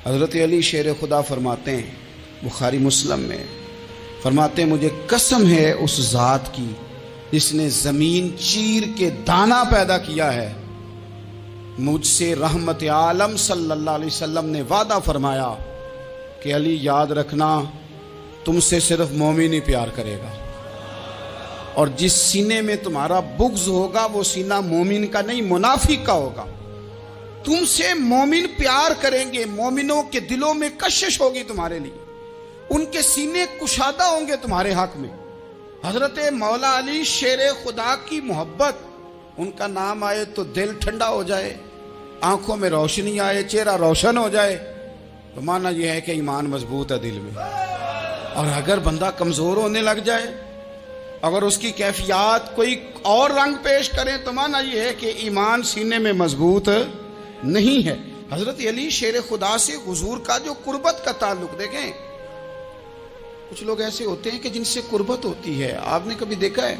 حضرت علی شیر خدا فرماتے ہیں بخاری مسلم میں، فرماتے ہیں مجھے قسم ہے اس ذات کی جس نے زمین چیر کے دانا پیدا کیا ہے، مجھ سے رحمت عالم صلی اللہ علیہ وسلم نے وعدہ فرمایا کہ علی یاد رکھنا تم سے صرف مومن ہی پیار کرے گا، اور جس سینے میں تمہارا بغض ہوگا وہ سینہ مومن کا نہیں منافق کا ہوگا۔ تم سے مومن پیار کریں گے، مومنوں کے دلوں میں کشش ہوگی تمہارے لیے، ان کے سینے کشادہ ہوں گے تمہارے حق میں۔ حضرت مولا علی شیر خدا کی محبت، ان کا نام آئے تو دل ٹھنڈا ہو جائے، آنکھوں میں روشنی آئے، چہرہ روشن ہو جائے، تو معنی یہ ہے کہ ایمان مضبوط ہے دل میں۔ اور اگر بندہ کمزور ہونے لگ جائے، اگر اس کی کیفیات کوئی اور رنگ پیش کریں، تو معنی یہ ہے کہ ایمان سینے میں مضبوط نہیں ہے۔ حضرت علی شیر خدا سے حضور کا جو قربت کا تعلق، دیکھیں کچھ لوگ ایسے ہوتے ہیں کہ جن سے قربت ہوتی ہے، آپ نے کبھی دیکھا ہے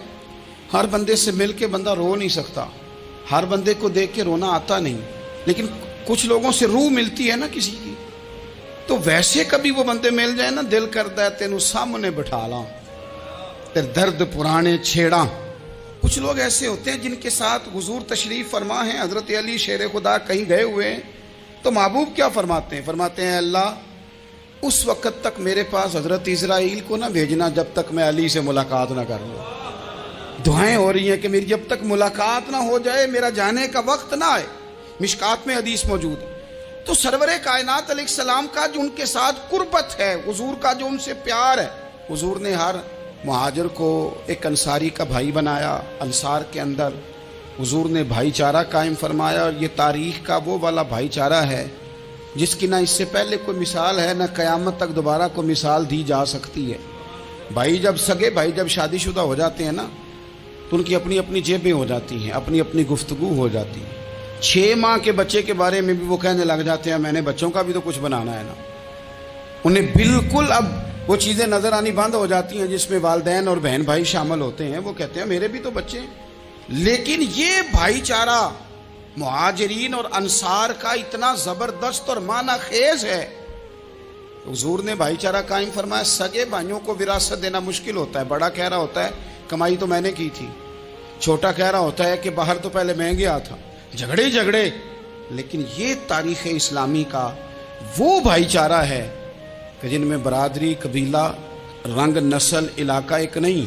ہر بندے سے مل کے بندہ رو نہیں سکتا، ہر بندے کو دیکھ کے رونا آتا نہیں، لیکن کچھ لوگوں سے روح ملتی ہے نا کسی کی، تو ویسے کبھی وہ بندے مل جائے نا، دل کرتا ہے تینوں سامنے بٹھا لاں، تیر درد پرانے چھیڑاں۔ کچھ لوگ ایسے ہوتے ہیں جن کے ساتھ حضور تشریف فرما ہیں، حضرت علی شیر خدا کہیں گئے ہوئے ہیں، تو محبوب کیا فرماتے ہیں؟ فرماتے ہیں اللہ اس وقت تک میرے پاس حضرت اسرائیل کو نہ بھیجنا جب تک میں علی سے ملاقات نہ کر لوں۔ دعائیں ہو رہی ہیں کہ میری جب تک ملاقات نہ ہو جائے، میرا جانے کا وقت نہ آئے۔ مشکات میں حدیث موجود ہے۔ تو سرور کائنات علیہ السلام کا جو ان کے ساتھ قربت ہے، حضور کا جو ان سے پیار ہے، حضور نے ہر مہاجر کو ایک انصاری کا بھائی بنایا، انصار کے اندر حضور نے بھائی چارہ قائم فرمایا، اور یہ تاریخ کا وہ والا بھائی چارہ ہے جس کی نہ اس سے پہلے کوئی مثال ہے، نہ قیامت تک دوبارہ کوئی مثال دی جا سکتی ہے۔ بھائی جب سگے بھائی جب شادی شدہ ہو جاتے ہیں نا، تو ان کی اپنی اپنی جیبیں ہو جاتی ہیں، اپنی اپنی گفتگو ہو جاتی ہے۔ 6 ماہ کے بچے کے بارے میں بھی وہ کہنے لگ جاتے ہیں میں نے بچوں کا بھی تو کچھ بنانا ہے نا۔ انہیں بالکل اب وہ چیزیں نظر آنی بند ہو جاتی ہیں جس میں والدین اور بہن بھائی شامل ہوتے ہیں، وہ کہتے ہیں میرے بھی تو بچے ہیں۔ لیکن یہ بھائی چارہ مہاجرین اور انصار کا اتنا زبردست اور معنی خیز ہے، حضور نے بھائی چارہ قائم فرمایا۔ سگے بھائیوں کو وراثت دینا مشکل ہوتا ہے، بڑا کہہ رہا ہوتا ہے کمائی تو میں نے کی تھی، چھوٹا کہہ رہا ہوتا ہے کہ باہر تو پہلے میں گیا تھا، جھگڑے۔ لیکن یہ تاریخ اسلامی کا وہ بھائی چارہ ہے کہ جن میں برادری، قبیلہ، رنگ، نسل، علاقہ ایک نہیں،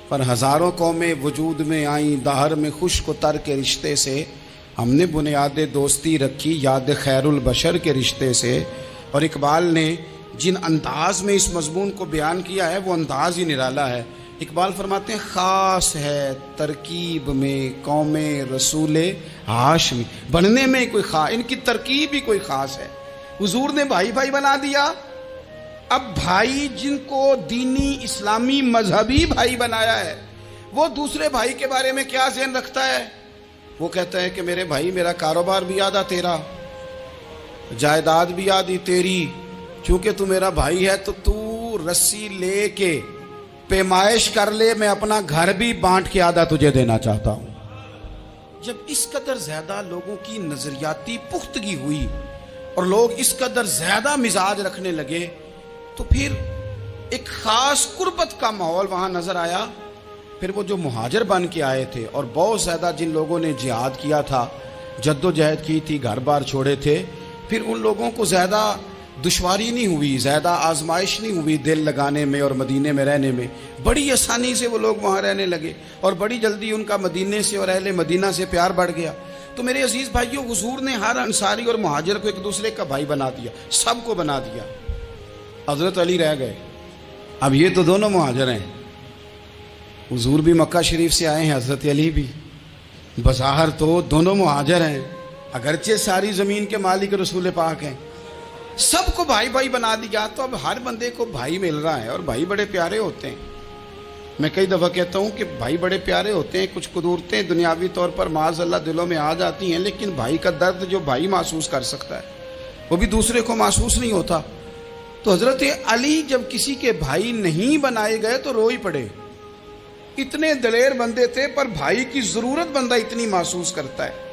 پر ہزاروں قومیں وجود میں آئیں، دہر میں خشک و تر کے رشتے سے ہم نے بنیاد دوستی رکھی، یاد خیر البشر کے رشتے سے۔ اور اقبال نے جن انداز میں اس مضمون کو بیان کیا ہے وہ انداز ہی نرالا ہے۔ اقبال فرماتے ہیں خاص ہے ترکیب میں قوم رسول ہاشمی، بننے میں کوئی خاص، ان کی ترکیب ہی کوئی خاص ہے۔ حضور نے بھائی بھائی بنا دیا۔ اب بھائی جن کو دینی اسلامی مذہبی بھائی بنایا ہے، وہ دوسرے بھائی کے بارے میں کیا ذہن رکھتا ہے؟ وہ کہتا ہے کہ میرے بھائی میرا کاروبار بھی آدھا تیرا، جائیداد بھی آدھی تیری، چونکہ تو میرا بھائی ہے تو تو رسی لے کے پیمائش کر لے، میں اپنا گھر بھی بانٹ کے آدھا تجھے دینا چاہتا ہوں۔ جب اس قدر زیادہ لوگوں کی نظریاتی پختگی ہوئی اور لوگ اس قدر زیادہ مزاج رکھنے لگے، تو پھر ایک خاص قربت کا ماحول وہاں نظر آیا۔ پھر وہ جو مہاجر بن کے آئے تھے اور بہت زیادہ جن لوگوں نے جہاد کیا تھا، جد و جہد کی تھی، گھر بار چھوڑے تھے، پھر ان لوگوں کو زیادہ دشواری نہیں ہوئی، زیادہ آزمائش نہیں ہوئی دل لگانے میں اور مدینے میں رہنے میں۔ بڑی آسانی سے وہ لوگ وہاں رہنے لگے، اور بڑی جلدی ان کا مدینے سے اور اہل مدینہ سے پیار بڑھ گیا۔ تو میرے عزیز بھائیوں، حضور نے ہر انصاری اور مہاجر کو ایک دوسرے کا بھائی بنا دیا، سب کو بنا دیا۔ حضرت علی رہ گئے، اب یہ تو دونوں مہاجر ہیں، حضور بھی مکہ شریف سے آئے ہیں، حضرت علی بھی، بظاہر تو دونوں مہاجر ہیں، اگرچہ ساری زمین کے مالک رسول پاک ہیں، سب کو بھائی بھائی بنا دیا۔ تو اب ہر بندے کو بھائی مل رہا ہے، اور بھائی بڑے پیارے ہوتے ہیں۔ میں کئی دفعہ کہتا ہوں کہ بھائی بڑے پیارے ہوتے ہیں، کچھ قدورتیں دنیاوی طور پر معاذ اللہ دلوں میں آ جاتی ہیں، لیکن بھائی کا درد جو بھائی محسوس کر سکتا ہے وہ بھی دوسرے کو محسوس نہیں ہوتا۔ تو حضرت علی جب کسی کے بھائی نہیں بنائے گئے تو رو ہی پڑے۔ اتنے دلیر بندے تھے، پر بھائی کی ضرورت بندہ اتنی محسوس کرتا ہے۔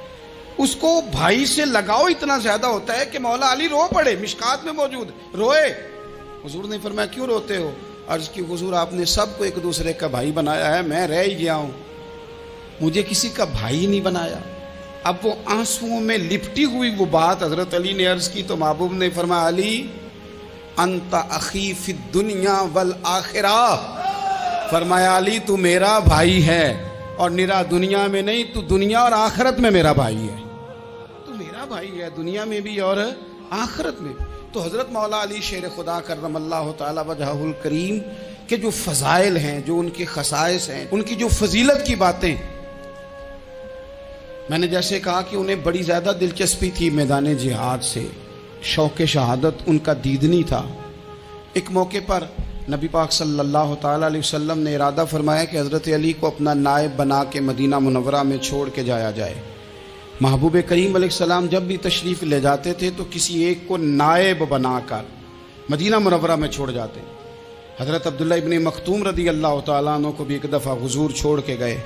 اس کو بھائی سے لگاؤ اتنا زیادہ ہوتا ہے کہ مولا علی رو پڑے، مشکات میں موجود روئے۔ حضور نے فرمایا کیوں روتے ہو؟ عرض کی حضور آپ نے سب کو ایک دوسرے کا بھائی بنایا ہے، میں رہ ہی گیا ہوں، مجھے کسی کا بھائی نہیں بنایا۔ اب وہ آنسوؤں میں لپٹی ہوئی وہ بات حضرت علی نے عرض کی تو محبوب نے فرمایا علی انت اخی فی الدنیا والآخرہ، فرمایا علی تو میرا بھائی ہے، اور نرا دنیا میں نہیں، تو دنیا اور آخرت میں میرا بھائی ہے، تو میرا بھائی ہے دنیا میں بھی اور آخرت میں۔ تو حضرت مولا علی شیر خدا کرم اللہ تعالی وجہہ الکریم کے جو فضائل ہیں، جو ان کے خصائص ہیں، ان کی جو فضیلت کی باتیں، میں نے جیسے کہا کہ انہیں بڑی زیادہ دلچسپی تھی میدان جہاد سے، شوق شہادت ان کا دیدنی تھا۔ ایک موقع پر نبی پاک صلی اللہ تعالی علیہ وسلم نے ارادہ فرمایا کہ حضرت علی کو اپنا نائب بنا کے مدینہ منورہ میں چھوڑ کے جایا جائے۔ محبوب کریم علیہ السلام جب بھی تشریف لے جاتے تھے تو کسی ایک کو نائب بنا کر مدینہ منورہ میں چھوڑ جاتے۔ حضرت عبداللہ ابن مختوم رضی اللہ تعالیٰ عنہ کو بھی ایک دفعہ حضور چھوڑ کے گئے،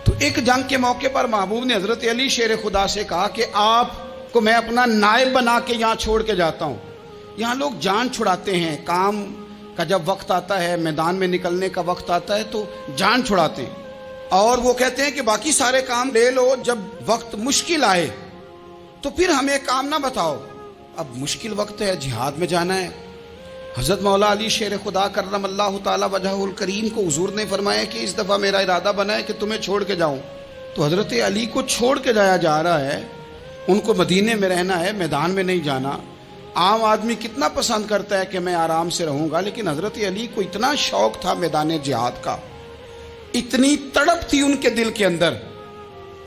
تو ایک جنگ کے موقع پر محبوب نے حضرت علی شیر خدا سے کہا کہ آپ کو میں اپنا نائب بنا کے یہاں چھوڑ کے جاتا ہوں۔ یہاں لوگ جان چھڑاتے ہیں، کام کا جب وقت آتا ہے، میدان میں نکلنے کا وقت آتا ہے تو جان چھڑاتے ہیں، اور وہ کہتے ہیں کہ باقی سارے کام لے لو، جب وقت مشکل آئے تو پھر ہمیں کام نہ بتاؤ۔ اب مشکل وقت ہے، جہاد میں جانا ہے۔ حضرت مولا علی شیر خدا کرم اللہ تعالی وجہہ الکریم کو حضور نے فرمایا کہ اس دفعہ میرا ارادہ بنا ہے کہ تمہیں چھوڑ کے جاؤں۔ تو حضرت علی کو چھوڑ کے جایا جا رہا ہے، ان کو مدینے میں رہنا ہے، میدان میں نہیں جانا۔ عام آدمی کتنا پسند کرتا ہے کہ میں آرام سے رہوں گا، لیکن حضرت علی کو اتنا شوق تھا میدان جہاد کا، اتنی تڑپ تھی ان کے دل کے اندر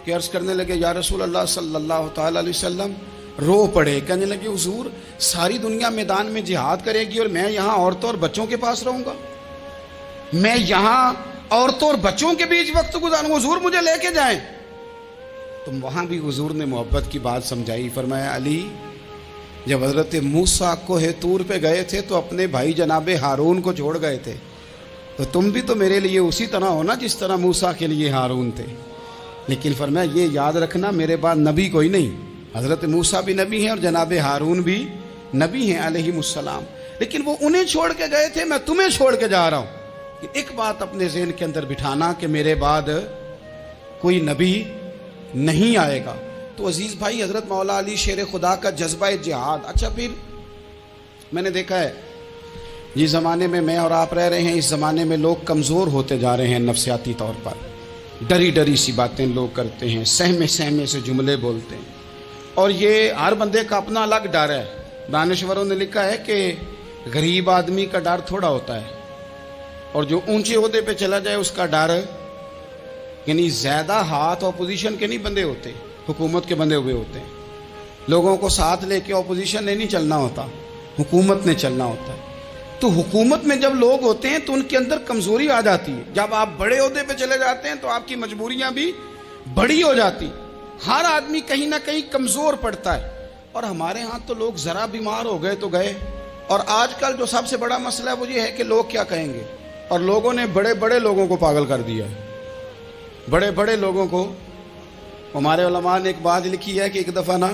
کہ عرض کرنے لگے یا رسول اللہ صلی اللہ تعالی علیہ وسلم، رو پڑے، کہنے لگے حضور ساری دنیا میدان میں جہاد کرے گی اور میں یہاں عورتوں اور بچوں کے پاس رہوں گا، میں یہاں عورتوں اور بچوں کے بیچ وقت گزاروں، حضور مجھے لے کے جائیں۔ تو وہاں بھی حضور نے محبت کی بات سمجھائی، فرمایا علی جب حضرت موسیٰ کوہ طور پہ گئے تھے تو اپنے بھائی جناب ہارون کو چھوڑ گئے تھے، تو تم بھی تو میرے لیے اسی طرح ہو نا جس طرح موسیٰ کے لیے ہارون تھے۔ لیکن فرمایا یہ یاد رکھنا میرے بعد نبی کوئی نہیں، حضرت موسیٰ بھی نبی ہیں اور جناب ہارون بھی نبی ہیں علیہم السلام، لیکن وہ انہیں چھوڑ کے گئے تھے، میں تمہیں چھوڑ کے جا رہا ہوں۔ ایک بات اپنے ذہن کے اندر بٹھانا کہ میرے بعد کوئی نبی نہیں آئے گا۔ تو عزیز بھائی حضرت مولا علی شیر خدا کا جذبہ جہاد۔ اچھا پھر میں نے دیکھا ہے جس زمانے میں میں اور آپ رہ رہے ہیں، اس زمانے میں لوگ کمزور ہوتے جا رہے ہیں نفسیاتی طور پر، ڈری ڈری سی باتیں لوگ کرتے ہیں، سہمے سہمے سے جملے بولتے ہیں، اور یہ ہر بندے کا اپنا الگ ڈر ہے۔ دانشوروں نے لکھا ہے کہ غریب آدمی کا ڈر تھوڑا ہوتا ہے، اور جو اونچے عہدے پہ چلا جائے اس کا ڈر، یعنی زیادہ ہاتھ اپوزیشن کے نہیں بندے ہوتے، حکومت کے بندے ہوئے ہوتے ہیں۔ لوگوں کو ساتھ لے کے اپوزیشن نے نہیں چلنا ہوتا، حکومت نے چلنا ہوتا ہے۔ تو حکومت میں جب لوگ ہوتے ہیں تو ان کے اندر کمزوری آ جاتی ہے، جب آپ بڑے عہدے پہ چلے جاتے ہیں تو آپ کی مجبوریاں بھی بڑی ہو جاتی، ہر آدمی کہیں نہ کہیں کمزور پڑتا ہے۔ اور ہمارے ہاں تو لوگ ذرا بیمار ہو گئے تو گئے، اور آج کل جو سب سے بڑا مسئلہ ہے وہ یہ ہے کہ لوگ کیا کہیں گے، اور لوگوں نے بڑے بڑے لوگوں کو پاگل کر دیا ہے، بڑے بڑے لوگوں کو۔ ہمارے علماء نے ایک بات لکھی ہے کہ ایک دفعہ نا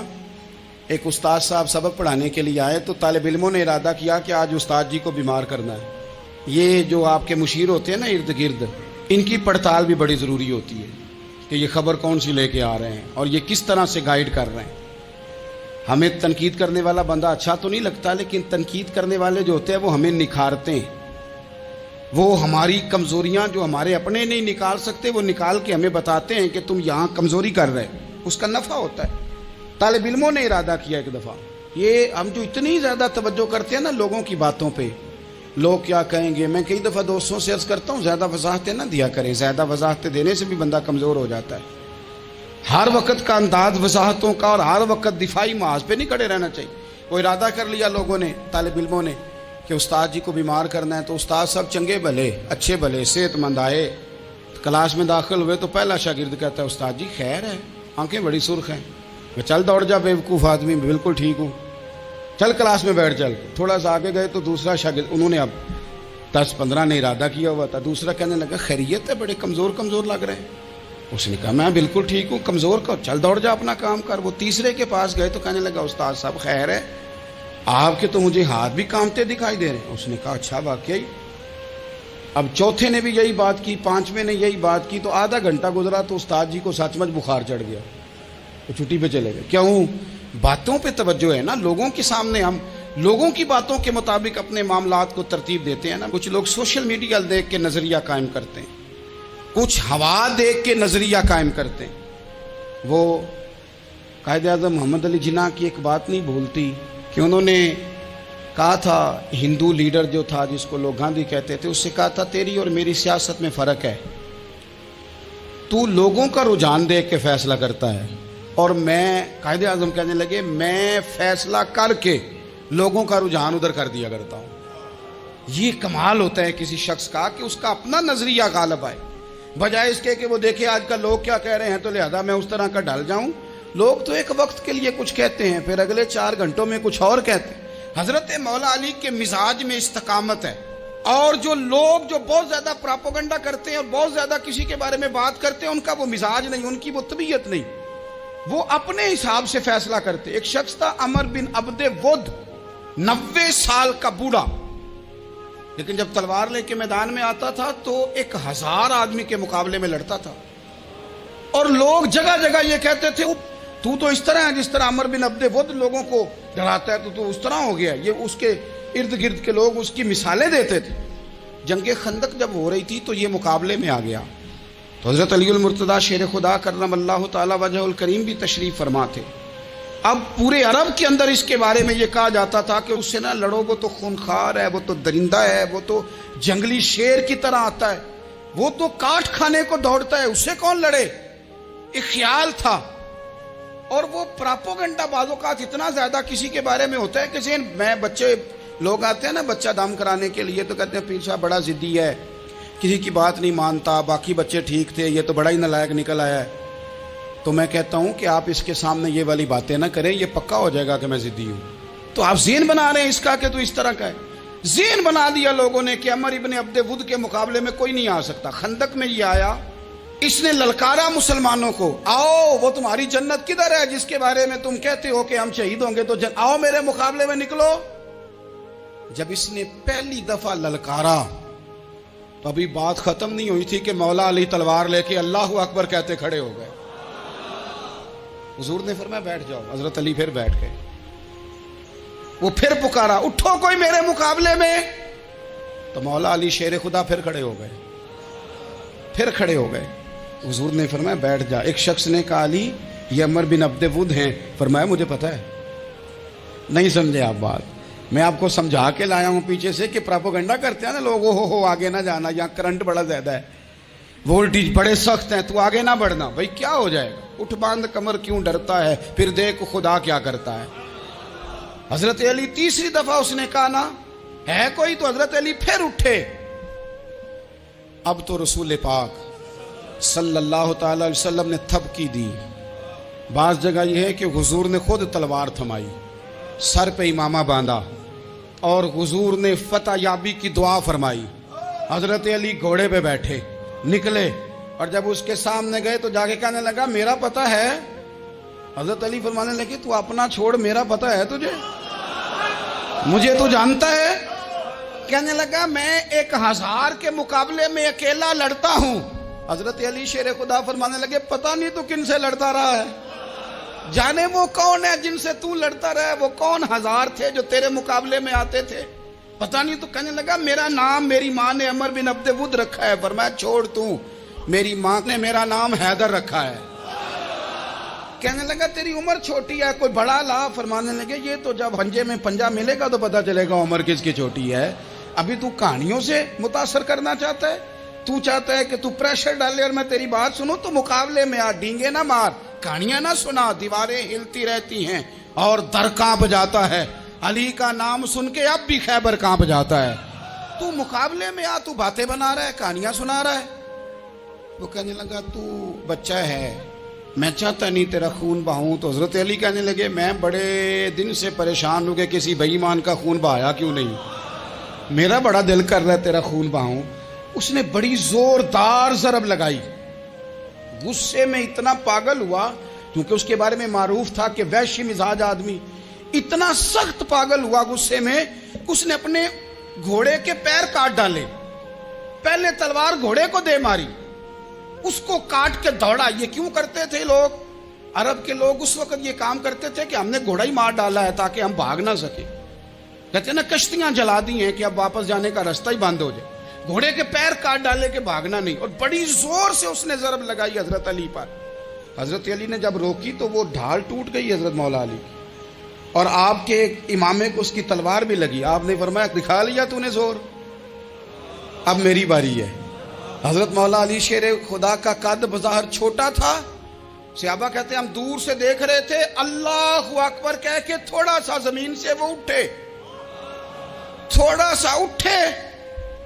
ایک استاد صاحب سبق پڑھانے کے لیے آئے تو طالب علموں نے ارادہ کیا کہ آج استاد جی کو بیمار کرنا ہے۔ یہ جو آپ کے مشیر ہوتے ہیں نا ارد گرد، ان کی پڑتال بھی بڑی ضروری ہوتی ہے کہ یہ خبر کون سی لے کے آ رہے ہیں اور یہ کس طرح سے گائیڈ کر رہے ہیں۔ ہمیں تنقید کرنے والا بندہ اچھا تو نہیں لگتا، لیکن تنقید کرنے والے جو ہوتے ہیں وہ ہمیں نکھارتے ہیں، وہ ہماری کمزوریاں جو ہمارے اپنے نہیں نکال سکتے وہ نکال کے ہمیں بتاتے ہیں کہ تم یہاں کمزوری کر رہے، اس کا نفع ہوتا ہے۔ طالب علموں نے ارادہ کیا ایک دفعہ، یہ ہم جو اتنی زیادہ توجہ کرتے ہیں نا لوگوں کی باتوں پہ، لوگ کیا کہیں گے، میں کئی دفعہ دوستوں سے عرض کرتا ہوں زیادہ وضاحتیں نہ دیا کریں، زیادہ وضاحتیں دینے سے بھی بندہ کمزور ہو جاتا ہے۔ ہر وقت کا انداز وضاحتوں کا اور ہر وقت دفاعی محاذ پہ نہیں کھڑے رہنا چاہیے۔ وہ ارادہ کر لیا لوگوں نے، طالب علموں نے، کہ استاد جی کو بیمار کرنا ہے، تو استاد سب چنگے بھلے اچھے بھلے صحت مند آئے، کلاس میں داخل ہوئے تو پہلا شاگرد کہتا ہے استاد جی خیر ہے، آنکھیں بڑی سرخ ہیں۔ میں چل دوڑ جا بیوقوف آدمی، میں بالکل ٹھیک ہوں، چل کلاس میں بیٹھ چل۔ تھوڑا سا آگے گئے تو دوسرا شاگرد، انہوں نے اب 10-15 نے ارادہ کیا ہوا تھا، دوسرا کہنے لگا خیریت ہے، بڑے کمزور کمزور لگ رہے ہیں۔ اس نے کہا میں بالکل ٹھیک ہوں، کمزور کا چل دوڑ جا اپنا کام کر۔ وہ تیسرے کے پاس گئے تو کہنے لگا استاد صاحب خیر ہے، آپ کے تو مجھے ہاتھ بھی کامتے دکھائی دے رہے ہیں۔ اس نے کہا اچھا واقعی؟ اب چوتھے نے بھی یہی بات کی، پانچویں نے یہی بات کی، تو آدھا گھنٹہ گزرا تو استاد جی کو سچ مچ بخار چڑھ گیا، وہ چھٹی پہ چلے گئے۔ کیوں؟ باتوں پہ توجہ ہے نا، لوگوں کے سامنے ہم لوگوں کی باتوں کے مطابق اپنے معاملات کو ترتیب دیتے ہیں نا۔ کچھ لوگ سوشل میڈیا دیکھ کے نظریہ قائم کرتے ہیں، کچھ ہوا دیکھ کے نظریہ قائم کرتے ہیں۔ وہ قائد اعظم محمد علی جناح کی ایک بات نہیں بھولتی کہ انہوں نے کہا تھا، ہندو لیڈر جو تھا جس کو لوگ گاندھی کہتے تھے، اس سے کہا تھا تیری اور میری سیاست میں فرق ہے، تو لوگوں کا رجحان دیکھ کے فیصلہ کرتا ہے، اور میں قائد اعظم کہنے لگے میں فیصلہ کر کے لوگوں کا رجحان ادھر کر دیا کرتا ہوں۔ یہ کمال ہوتا ہے کسی شخص کا کہ اس کا اپنا نظریہ غالب آئے، بجائے اس کے کہ وہ دیکھے آج کل لوگ کیا کہہ رہے ہیں تو لہذا میں اس طرح کا ڈال جاؤں۔ لوگ تو ایک وقت کے لیے کچھ کہتے ہیں، پھر اگلے 4 گھنٹوں میں کچھ اور کہتے ہیں۔ حضرت مولا علی کے مزاج میں استقامت ہے، اور جو لوگ جو بہت زیادہ پراپوگنڈا کرتے ہیں اور بہت زیادہ کسی کے بارے میں بات کرتے ہیں، ان کا وہ مزاج نہیں، ان کی وہ طبیعت نہیں، وہ اپنے حساب سے فیصلہ کرتے۔ ایک شخص تھا عمر بن عبد ود، 90 سال کا بوڑھا، لیکن جب تلوار لے کے میدان میں آتا تھا تو 1000 آدمی کے مقابلے میں لڑتا تھا، اور لوگ جگہ جگہ یہ کہتے تھے تو اس طرح ہے جس طرح عمر بن عبد ود لوگوں کو ڈراتا ہے، تو اس طرح ہو گیا۔ یہ اس کے ارد گرد کے لوگ اس کی مثالیں دیتے تھے۔ جنگ خندق جب ہو رہی تھی تو یہ مقابلے میں آ گیا، تو حضرت علی المرتضیٰ شیر خدا کرم اللہ تعالی وجہ الکریم بھی تشریف فرما تھے۔ اب پورے عرب کے اندر اس کے بارے میں یہ کہا جاتا تھا کہ اس سے نہ لڑو، وہ تو خونخوار ہے، وہ تو درندہ ہے، وہ تو جنگلی شیر کی طرح آتا ہے، وہ تو کاٹ کھانے کو دوڑتا ہے، اس سے کون لڑے؟ ایک خیال تھا۔ اور وہ پراپوگنڈا بعض اوقات اتنا زیادہ کسی کے بارے میں ہوتا ہے کہ ذہن میں بچے لوگ آتے ہیں نا بچہ دم کرانے کے لیے، تو کہتے ہیں پیر صاحب بڑا ضدی ہے، کسی کی بات نہیں مانتا، باقی بچے ٹھیک تھے، یہ تو بڑا ہی نالائق نکل آیا ہے۔ تو میں کہتا ہوں کہ آپ اس کے سامنے یہ والی باتیں نہ کریں، یہ پکا ہو جائے گا کہ میں ضدی ہوں۔ تو آپ ذہن بنا رہے ہیں اس کا کہ تو اس طرح کا ہے۔ ذہن بنا دیا لوگوں نے کہ عمر ابن عبد ود کے مقابلے میں کوئی نہیں آ سکتا۔ خندق میں یہ آیا، اس نے للکارا مسلمانوں کو، آؤ وہ تمہاری جنت کدھر ہے جس کے بارے میں تم کہتے ہو کہ ہم شہید ہوں گے، تو آؤ میرے مقابلے میں نکلو۔ جب اس نے پہلی دفعہ للکارا تو ابھی بات ختم نہیں ہوئی تھی کہ مولا علی تلوار لے کے اللہ اکبر کہتے کھڑے ہو گئے۔ حضور نے فرمایا بیٹھ جاؤ، حضرت علی پھر بیٹھ گئے۔ وہ پھر پکارا اٹھو کوئی میرے مقابلے میں، تو مولا علی شیر خدا پھر کھڑے ہو گئے۔ حضور نے فرمایا بیٹھ جا۔ ایک شخص نے کہا علی یہ عمر بن عبد ود ہیں، فرمایا مجھے پتہ ہے۔ نہیں سمجھے آپ بات، میں آپ کو سمجھا کے لایا ہوں پیچھے سے کہ پراپوگنڈا کرتے ہیں نا لوگ، ہو آگے نہ جانا، یہاں کرنٹ بڑا زیادہ ہے، وولٹیج بڑے سخت ہیں، تو آگے نہ بڑھنا۔ بھائی کیا ہو جائے گا، اٹھ باندھ کمر کیوں ڈرتا ہے، پھر دیکھ خدا کیا کرتا ہے۔ حضرت علی تیسری دفعہ اس نے کہا نا ہے کوئی، تو حضرت علی پھر اٹھے۔ اب تو رسول پاک صلی اللہ تعالی علیہ وسلم نے تھپکی دی۔ بعض جگہ یہ ہے کہ حضور نے خود تلوار تھمائی، سر پہ امامہ باندھا، اور حضور نے فتح یابی کی دعا فرمائی۔ حضرت علی گھوڑے پہ بیٹھے نکلے، اور جب اس کے سامنے گئے تو جا کے کہنے لگا میرا پتہ ہے۔ حضرت علی فرمانے لگے تو اپنا چھوڑ، میرا پتہ ہے تجھے، مجھے تو جانتا ہے۔ کہنے لگا میں 1000 کے مقابلے میں اکیلا لڑتا ہوں۔ حضرت علی شیر خدا فرمانے لگے پتہ نہیں تو کن سے لڑتا رہا ہے، جانے وہ کون ہے جن سے تو لڑتا رہا ہے، وہ کون 1000 تھے جو تیرے مقابلے میں آتے تھے، پتہ نہیں۔ تو کہنے لگا میرا نام میری ماں نے عمر بن عبد ود رکھا ہے۔ فرمایا چھوڑ تو، میری ماں نے میرا نام حیدر رکھا ہے۔ کہنے لگا تیری عمر چھوٹی ہے، کوئی بڑا لا۔ فرمانے لگے یہ تو جب ہنجے میں پنجہ ملے گا تو پتہ چلے گا عمر کس کی چھوٹی ہے، ابھی تو کہانیوں سے متاثر کرنا چاہتا ہے، تو چاہتا ہے کہ تو پریشر ڈالے اور میں تیری بات سنوں، تو مقابلے میں آ، ڈینگے نہ مار، کہانیاں نہ سنا، دیواریں ہلتی رہتی ہیں اور در کانپ جاتا ہے۔ علی کا نام سن کے اب بھی خیبر کانپ جاتا ہے، تو مقابلے میں آ، تو باتیں بنا رہا ہے، کہانیاں سنا رہا ہے۔ وہ کہنے لگا تو بچہ ہے، میں چاہتا نہیں تیرا خون بہاؤں۔ تو حضرت علی کہنے لگے میں بڑے دن سے پریشان ہوں کہ کسی بے ایمان کا خون بہایا کیوں نہیں، میرا بڑا دل کر رہا ہے تیرا خون بہاؤں۔ اس نے بڑی زوردار ضرب لگائی، غصے میں اتنا پاگل ہوا، کیونکہ اس کے بارے میں معروف تھا کہ وحشی مزاج آدمی، اتنا سخت پاگل ہوا غصے میں، اس نے اپنے گھوڑے کے پیر کاٹ ڈالے، پہلے تلوار گھوڑے کو دے ماری، اس کو کاٹ کے دوڑا۔ یہ کیوں کرتے تھے لوگ؟ عرب کے لوگ اس وقت یہ کام کرتے تھے کہ ہم نے گھوڑا ہی مار ڈالا ہے تاکہ ہم بھاگ نہ سکیں۔ کہتے ہیں نا کشتیاں جلا دی ہیں کہ اب واپس جانے کا راستہ ہی بند ہو جائے، گھوڑے کے پیر کاٹ ڈالے کہ بھاگنا نہیں، اور بڑی زور سے اس نے ضرب لگائی حضرت علی پر۔ حضرت علی نے جب روکی تو وہ ڈھال ٹوٹ گئی حضرت مولا علی کی، اور آپ کے امامے کو اس کی تلوار بھی لگی۔ آپ نے فرمایا دکھا لیا تو نے زور، اب میری باری ہے۔ حضرت مولا علی شیر خدا کا قد بظاہر چھوٹا تھا، صحابہ کہتے ہیں ہم دور سے دیکھ رہے تھے، اللہ اکبر کہہ کے تھوڑا سا زمین سے وہ اٹھے، تھوڑا سا اٹھے،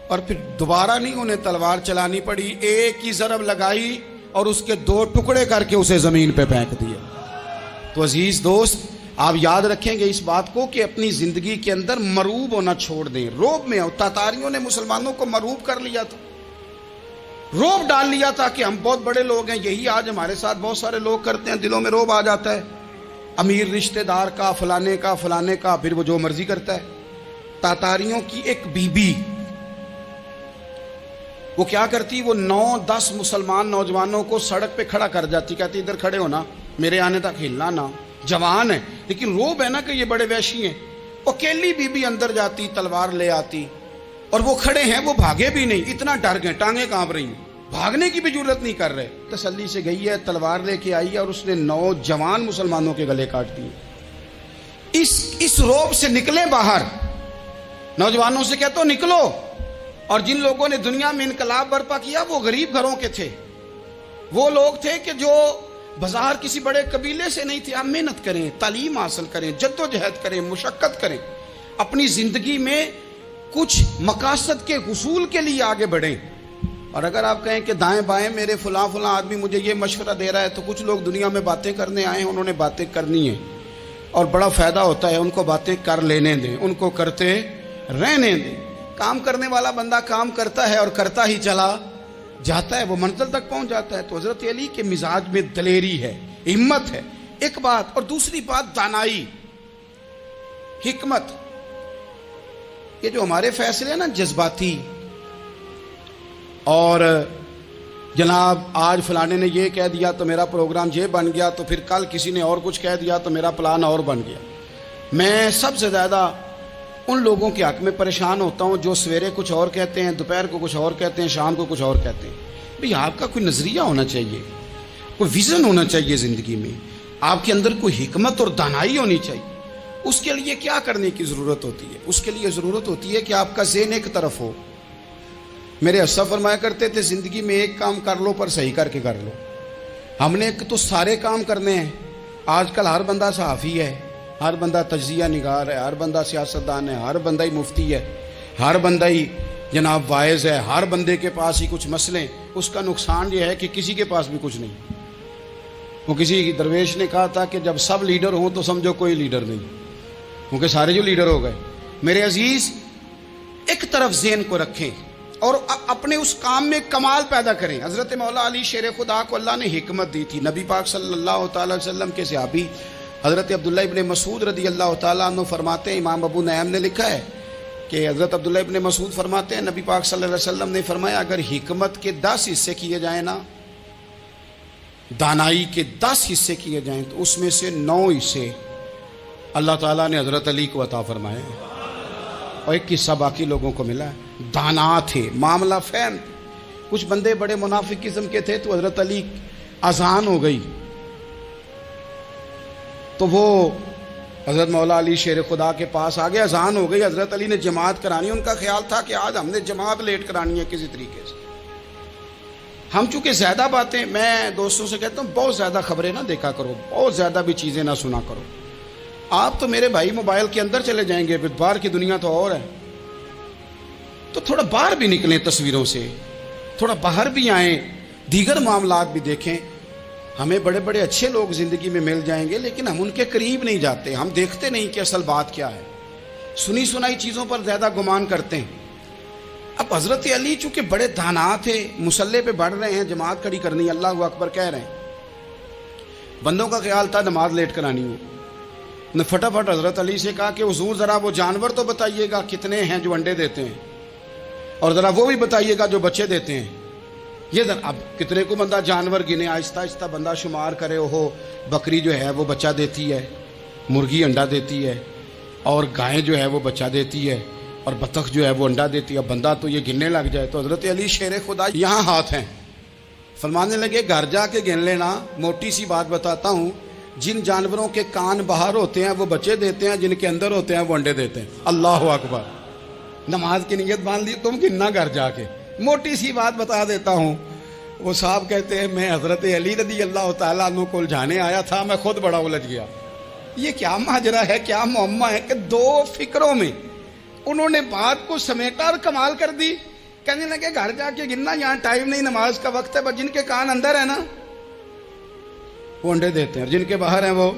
اور پھر دوبارہ نہیں انہیں تلوار چلانی پڑی، ایک ہی ضرب لگائی اور اس کے 2 ٹکڑے کر کے اسے زمین پہ پھینک دیا۔ تو عزیز دوست، آپ یاد رکھیں گے اس بات کو کہ اپنی زندگی کے اندر مرعوب ہونا چھوڑ دیں۔ روب میں تاتاریوں نے مسلمانوں کو مرعوب کر لیا تھا، روب ڈال لیا تھا کہ ہم بہت بڑے لوگ ہیں۔ یہی آج ہمارے ساتھ بہت سارے لوگ کرتے ہیں، دلوں میں روب آ جاتا ہے، امیر رشتہ دار کا، فلانے کا، پھر وہ جو مرضی کرتا ہے۔ تاتاریوں کی ایک بی بی، وہ کیا کرتی، وہ 9-10 مسلمان نوجوانوں کو سڑک پہ کھڑا کر جاتی، کہتی ادھر کھڑے ہونا، میرے آنے تک ہلنا نہ، جوان ہے لیکن روب ہے نا کہ یہ بڑے وحشی ہیں۔ اکیلی بی بی اندر جاتی، تلوار لے آتی، اور وہ کھڑے ہیں، وہ بھاگے بھی نہیں، اتنا ڈر گئے، ٹانگیں کانپ رہی ہیں، بھاگنے کی بھی جرت نہیں کر رہے۔ تسلی سے گئی ہے، تلوار لے کے آئی ہے، اور اس نے 9 جوان مسلمانوں کے گلے کاٹ دیے۔ اس روب سے نکلیں باہر، نوجوانوں سے کہتا ہوں نکلو۔ اور جن لوگوں نے دنیا میں انقلاب برپا کیا وہ غریب گھروں کے تھے، وہ لوگ تھے کہ جو بظاہر کسی بڑے قبیلے سے نہیں تھے۔ آپ محنت کریں، تعلیم حاصل کریں، جدوجہد کریں، مشقت کریں، اپنی زندگی میں کچھ مقاصد کے حصول کے لیے آگے بڑھیں۔ اور اگر آپ کہیں کہ دائیں بائیں میرے فلاں آدمی مجھے یہ مشورہ دے رہا ہے، تو کچھ لوگ دنیا میں باتیں کرنے آئے ہیں، انہوں نے باتیں کرنی ہیں اور بڑا فائدہ ہوتا ہے، ان کو باتیں کر لینے دیں، ان کو کرتے رہنے دیں۔ کام کرنے والا بندہ کام کرتا ہے اور کرتا ہی چلا جاتا ہے، وہ منزل تک پہنچ جاتا ہے۔ تو حضرت علی کے مزاج میں دلیری ہے، ہمت ہے، ایک بات، اور دوسری بات دانائی، حکمت۔ یہ جو ہمارے فیصلے ہیں نا جذباتی، اور جناب آج فلانے نے یہ کہہ دیا تو میرا پروگرام یہ بن گیا، تو پھر کل کسی نے اور کچھ کہہ دیا تو میرا پلان اور بن گیا۔ میں سب سے زیادہ ان لوگوں کے حق میں پریشان ہوتا ہوں جو سویرے کچھ اور کہتے ہیں، دوپہر کو کچھ اور کہتے ہیں، شام کو کچھ اور کہتے ہیں۔ بھئی آپ کا کوئی نظریہ ہونا چاہیے، کوئی ویژن ہونا چاہیے زندگی میں، آپ کے اندر کوئی حکمت اور دانائی ہونی چاہیے۔ اس کے لیے کیا کرنے کی ضرورت ہوتی ہے؟ اس کے لیے ضرورت ہوتی ہے کہ آپ کا ذہن ایک طرف ہو۔ میرے اسلاف فرمایا کرتے تھے زندگی میں ایک کام کر لو پر صحیح کر کے کر لو۔ ہم نے تو سارے کام کرنے ہیں۔ آج کل ہر بندہ صحافی ہے، ہر بندہ تجزیہ نگار ہے، ہر بندہ سیاستدان ہے، ہر بندہ ہی مفتی ہے، ہر بندہ ہی جناب واعظ ہے، ہر بندے کے پاس ہی کچھ مسئلے۔ اس کا نقصان یہ ہے کہ کسی کے پاس بھی کچھ نہیں۔ وہ کسی درویش نے کہا تھا کہ جب سب لیڈر ہوں تو سمجھو کوئی لیڈر نہیں، کیونکہ سارے جو لیڈر ہو گئے۔ میرے عزیز، ایک طرف ذہن کو رکھیں اور اپنے اس کام میں کمال پیدا کریں۔ حضرت مولا علی شیر خدا کو اللہ نے حکمت دی تھی۔ نبی پاک صلی اللہ تعالی وسلم کے صحابی حضرت عبداللہ ابن مسعود رضی اللہ تعالیٰ عنہ فرماتے ہیں، امام ابو نعیم نے لکھا ہے کہ حضرت عبداللہ ابن مسعود فرماتے ہیں نبی پاک صلی اللہ علیہ وسلم نے فرمایا اگر حکمت کے 10 حصے کیے جائیں نا، دانائی کے 10 حصے کیے جائیں، تو اس میں سے 9 حصے اللہ تعالیٰ نے حضرت علی کو عطا فرمائے، اور ایک حصہ باقی لوگوں کو ملا ہے۔ دانا تھے، معاملہ فہم۔ کچھ بندے بڑے منافق قسم کے تھے، تو حضرت علی اذان ہو گئی تو وہ حضرت مولا علی شیر خدا کے پاس آگے، اذان ہو گئی، حضرت علی نے جماعت کرانی۔ ان کا خیال تھا کہ آج ہم نے جماعت لیٹ کرانی ہے کسی طریقے سے۔ ہم چونکہ زیادہ باتیں، میں دوستوں سے کہتا ہوں بہت زیادہ خبریں نہ دیکھا کرو، بہت زیادہ بھی چیزیں نہ سنا کرو۔ آپ تو میرے بھائی موبائل کے اندر چلے جائیں گے، باہر کی دنیا تو اور ہے، تو تھوڑا باہر بھی نکلیں تصویروں سے، تھوڑا باہر بھی آئیں، دیگر معاملات بھی دیکھیں۔ ہمیں بڑے بڑے اچھے لوگ زندگی میں مل جائیں گے، لیکن ہم ان کے قریب نہیں جاتے، ہم دیکھتے نہیں کہ اصل بات کیا ہے، سنی سنائی چیزوں پر زیادہ گمان کرتے ہیں۔ اب حضرت علی چونکہ بڑے دانا تھے، مصلے پہ بڑھ رہے ہیں، جماعت کھڑی کرنی، اللہ اکبر کہہ رہے ہیں، بندوں کا خیال تھا نماز لیٹ کرانی ہو، نے فٹافٹ حضرت علی سے کہا کہ حضور ذرا وہ جانور تو بتائیے گا کتنے ہیں جو انڈے دیتے ہیں، اور ذرا وہ بھی بتائیے گا جو بچے دیتے ہیں۔ یہ اب کتنے کو بندہ جانور گنے، آہستہ آہستہ بندہ شمار کرے، وہ بکری جو ہے وہ بچہ دیتی ہے، مرغی انڈا دیتی ہے، اور گائے جو ہے وہ بچہ دیتی ہے، اور بطخ جو ہے وہ انڈا دیتی ہے۔ بندہ تو یہ گننے لگ جائے تو حضرت علی شیر خدا یہاں ہاتھ ہیں، فرمانے لگے گھر جا کے گن لینا، موٹی سی بات بتاتا ہوں، جن جانوروں کے کان باہر ہوتے ہیں وہ بچے دیتے ہیں، جن کے اندر ہوتے ہیں وہ انڈے دیتے ہیں۔ اللہ اکبر، نماز کی نیت باندھ لی، تم گننا گھر جا کے۔ موٹی سی بات بتا دیتا ہوں، وہ صاحب کہتے ہیں میں حضرت علی رضی اللہ تعالیٰ عنہ کو الجھانے آیا تھا، میں خود بڑا الجھ گیا۔ یہ کیا ماجرا ہے، کیا معمہ ہے کہ دو فکروں میں انہوں نے بات کو سمیٹا اور کمال کر دی۔ کہنے لگے گھر جا کے گننا، یہاں ٹائم نہیں، نماز کا وقت ہے، بس جن کے کان اندر ہے نا وہ انڈے دیتے ہیں، اور جن کے باہر ہیں وہ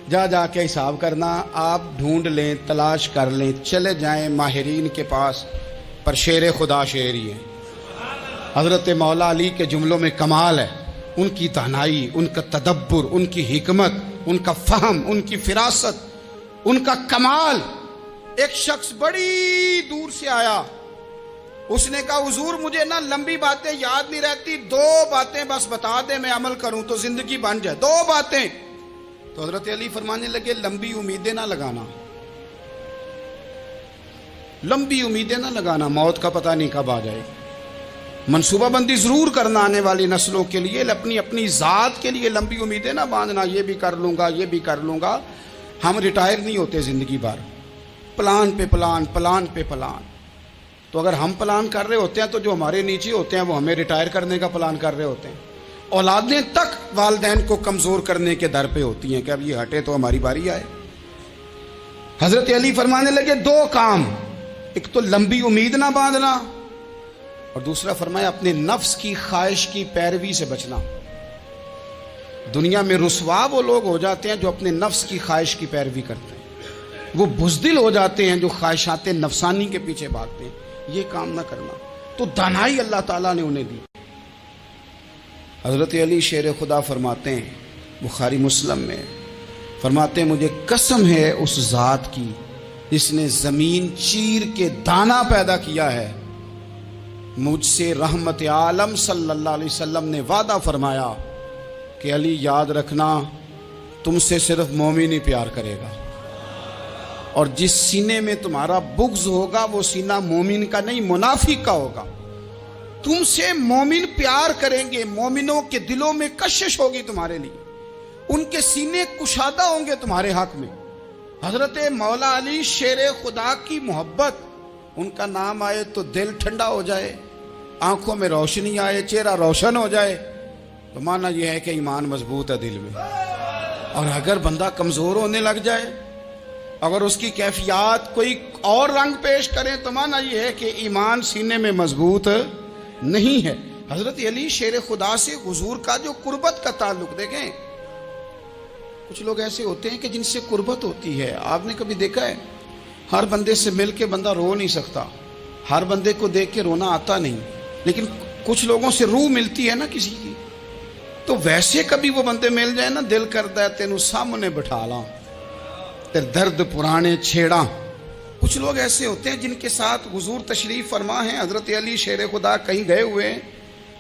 جا کے حساب کرنا۔ آپ ڈھونڈ لیں، تلاش کر لیں، چلے جائیں ماہرین کے پاس، پر شیر خدا شیر ہی ہے۔ حضرت مولا علی کے جملوں میں کمال ہے، ان کی دانائی، ان کا تدبر، ان کی حکمت، ان کا فہم، ان کی فراست، ان کا کمال۔ ایک شخص بڑی دور سے آیا، اس نے کہا حضور مجھے نا لمبی باتیں یاد نہیں رہتی، دو باتیں بس بتا دیں میں عمل کروں تو زندگی بن جائے، دو باتیں۔ تو حضرت علی فرمانے لگے لمبی امیدیں نہ لگانا، لمبی امیدیں نہ لگانا، موت کا پتہ نہیں کب آ جائے۔ منصوبہ بندی ضرور کرنا آنے والی نسلوں کے لیے، اپنی ذات کے لیے لمبی امیدیں نہ باندھنا، یہ بھی کر لوں گا، یہ بھی کر لوں گا۔ ہم ریٹائر نہیں ہوتے زندگی بھر، پلان پہ پلان، پلان پہ پلان۔ تو اگر ہم پلان کر رہے ہوتے ہیں تو جو ہمارے نیچے ہوتے ہیں وہ ہمیں ریٹائر کرنے کا پلان کر رہے ہوتے ہیں۔ اولادیں تک والدین کو کمزور کرنے کے در پہ ہوتی ہیں کہ اب یہ ہٹے تو ہماری باری آئے۔ حضرت علی فرمانے لگے دو کام، ایک تو لمبی امید نہ باندھنا، اور دوسرا فرمایا اپنے نفس کی خواہش کی پیروی سے بچنا۔ دنیا میں رسوا وہ لوگ ہو جاتے ہیں جو اپنے نفس کی خواہش کی پیروی کرتے ہیں، وہ بزدل ہو جاتے ہیں جو خواہشات نفسانی کے پیچھے بھاگتے ہیں۔ یہ کام نہ کرنا، تو دانائی اللہ تعالیٰ نے انہیں دی۔ حضرت علی شیر خدا فرماتے ہیں بخاری مسلم میں، فرماتے ہیں مجھے قسم ہے اس ذات کی جس نے زمین چیر کے دانا پیدا کیا ہے، مجھ سے رحمت عالم صلی اللہ علیہ وسلم نے وعدہ فرمایا کہ علی یاد رکھنا تم سے صرف مومن ہی پیار کرے گا، اور جس سینے میں تمہارا بغض ہوگا وہ سینہ مومن کا نہیں منافق کا ہوگا۔ تم سے مومن پیار کریں گے، مومنوں کے دلوں میں کشش ہوگی تمہارے لیے، ان کے سینے کشادہ ہوں گے تمہارے حق میں۔ حضرت مولا علی شیر خدا کی محبت، ان کا نام آئے تو دل ٹھنڈا ہو جائے، آنکھوں میں روشنی آئے، چہرہ روشن ہو جائے، تو مانا یہ ہے کہ ایمان مضبوط ہے دل میں۔ اور اگر بندہ کمزور ہونے لگ جائے، اگر اس کی کیفیات کوئی اور رنگ پیش کریں، تو مانا یہ ہے کہ ایمان سینے میں مضبوط نہیں ہے۔ حضرت علی شیر خدا سے حضور کا جو قربت کا تعلق، دیکھیں کچھ لوگ ایسے ہوتے ہیں کہ جن سے قربت ہوتی ہے، آپ نے کبھی دیکھا ہے ہر بندے سے مل کے بندہ رو نہیں سکتا، ہر بندے کو دیکھ کے رونا آتا نہیں، لیکن کچھ لوگوں سے روح ملتی ہے نا کسی کی، تو ویسے کبھی وہ بندے مل جائے نا، دل کرتا ہے تینوں سامنے بٹھا لاں، تیرے درد پرانے چھیڑاں۔ کچھ لوگ ایسے ہوتے ہیں جن کے ساتھ حضور تشریف فرما ہیں، حضرت علی شیر خدا کہیں گئے ہوئے ہیں،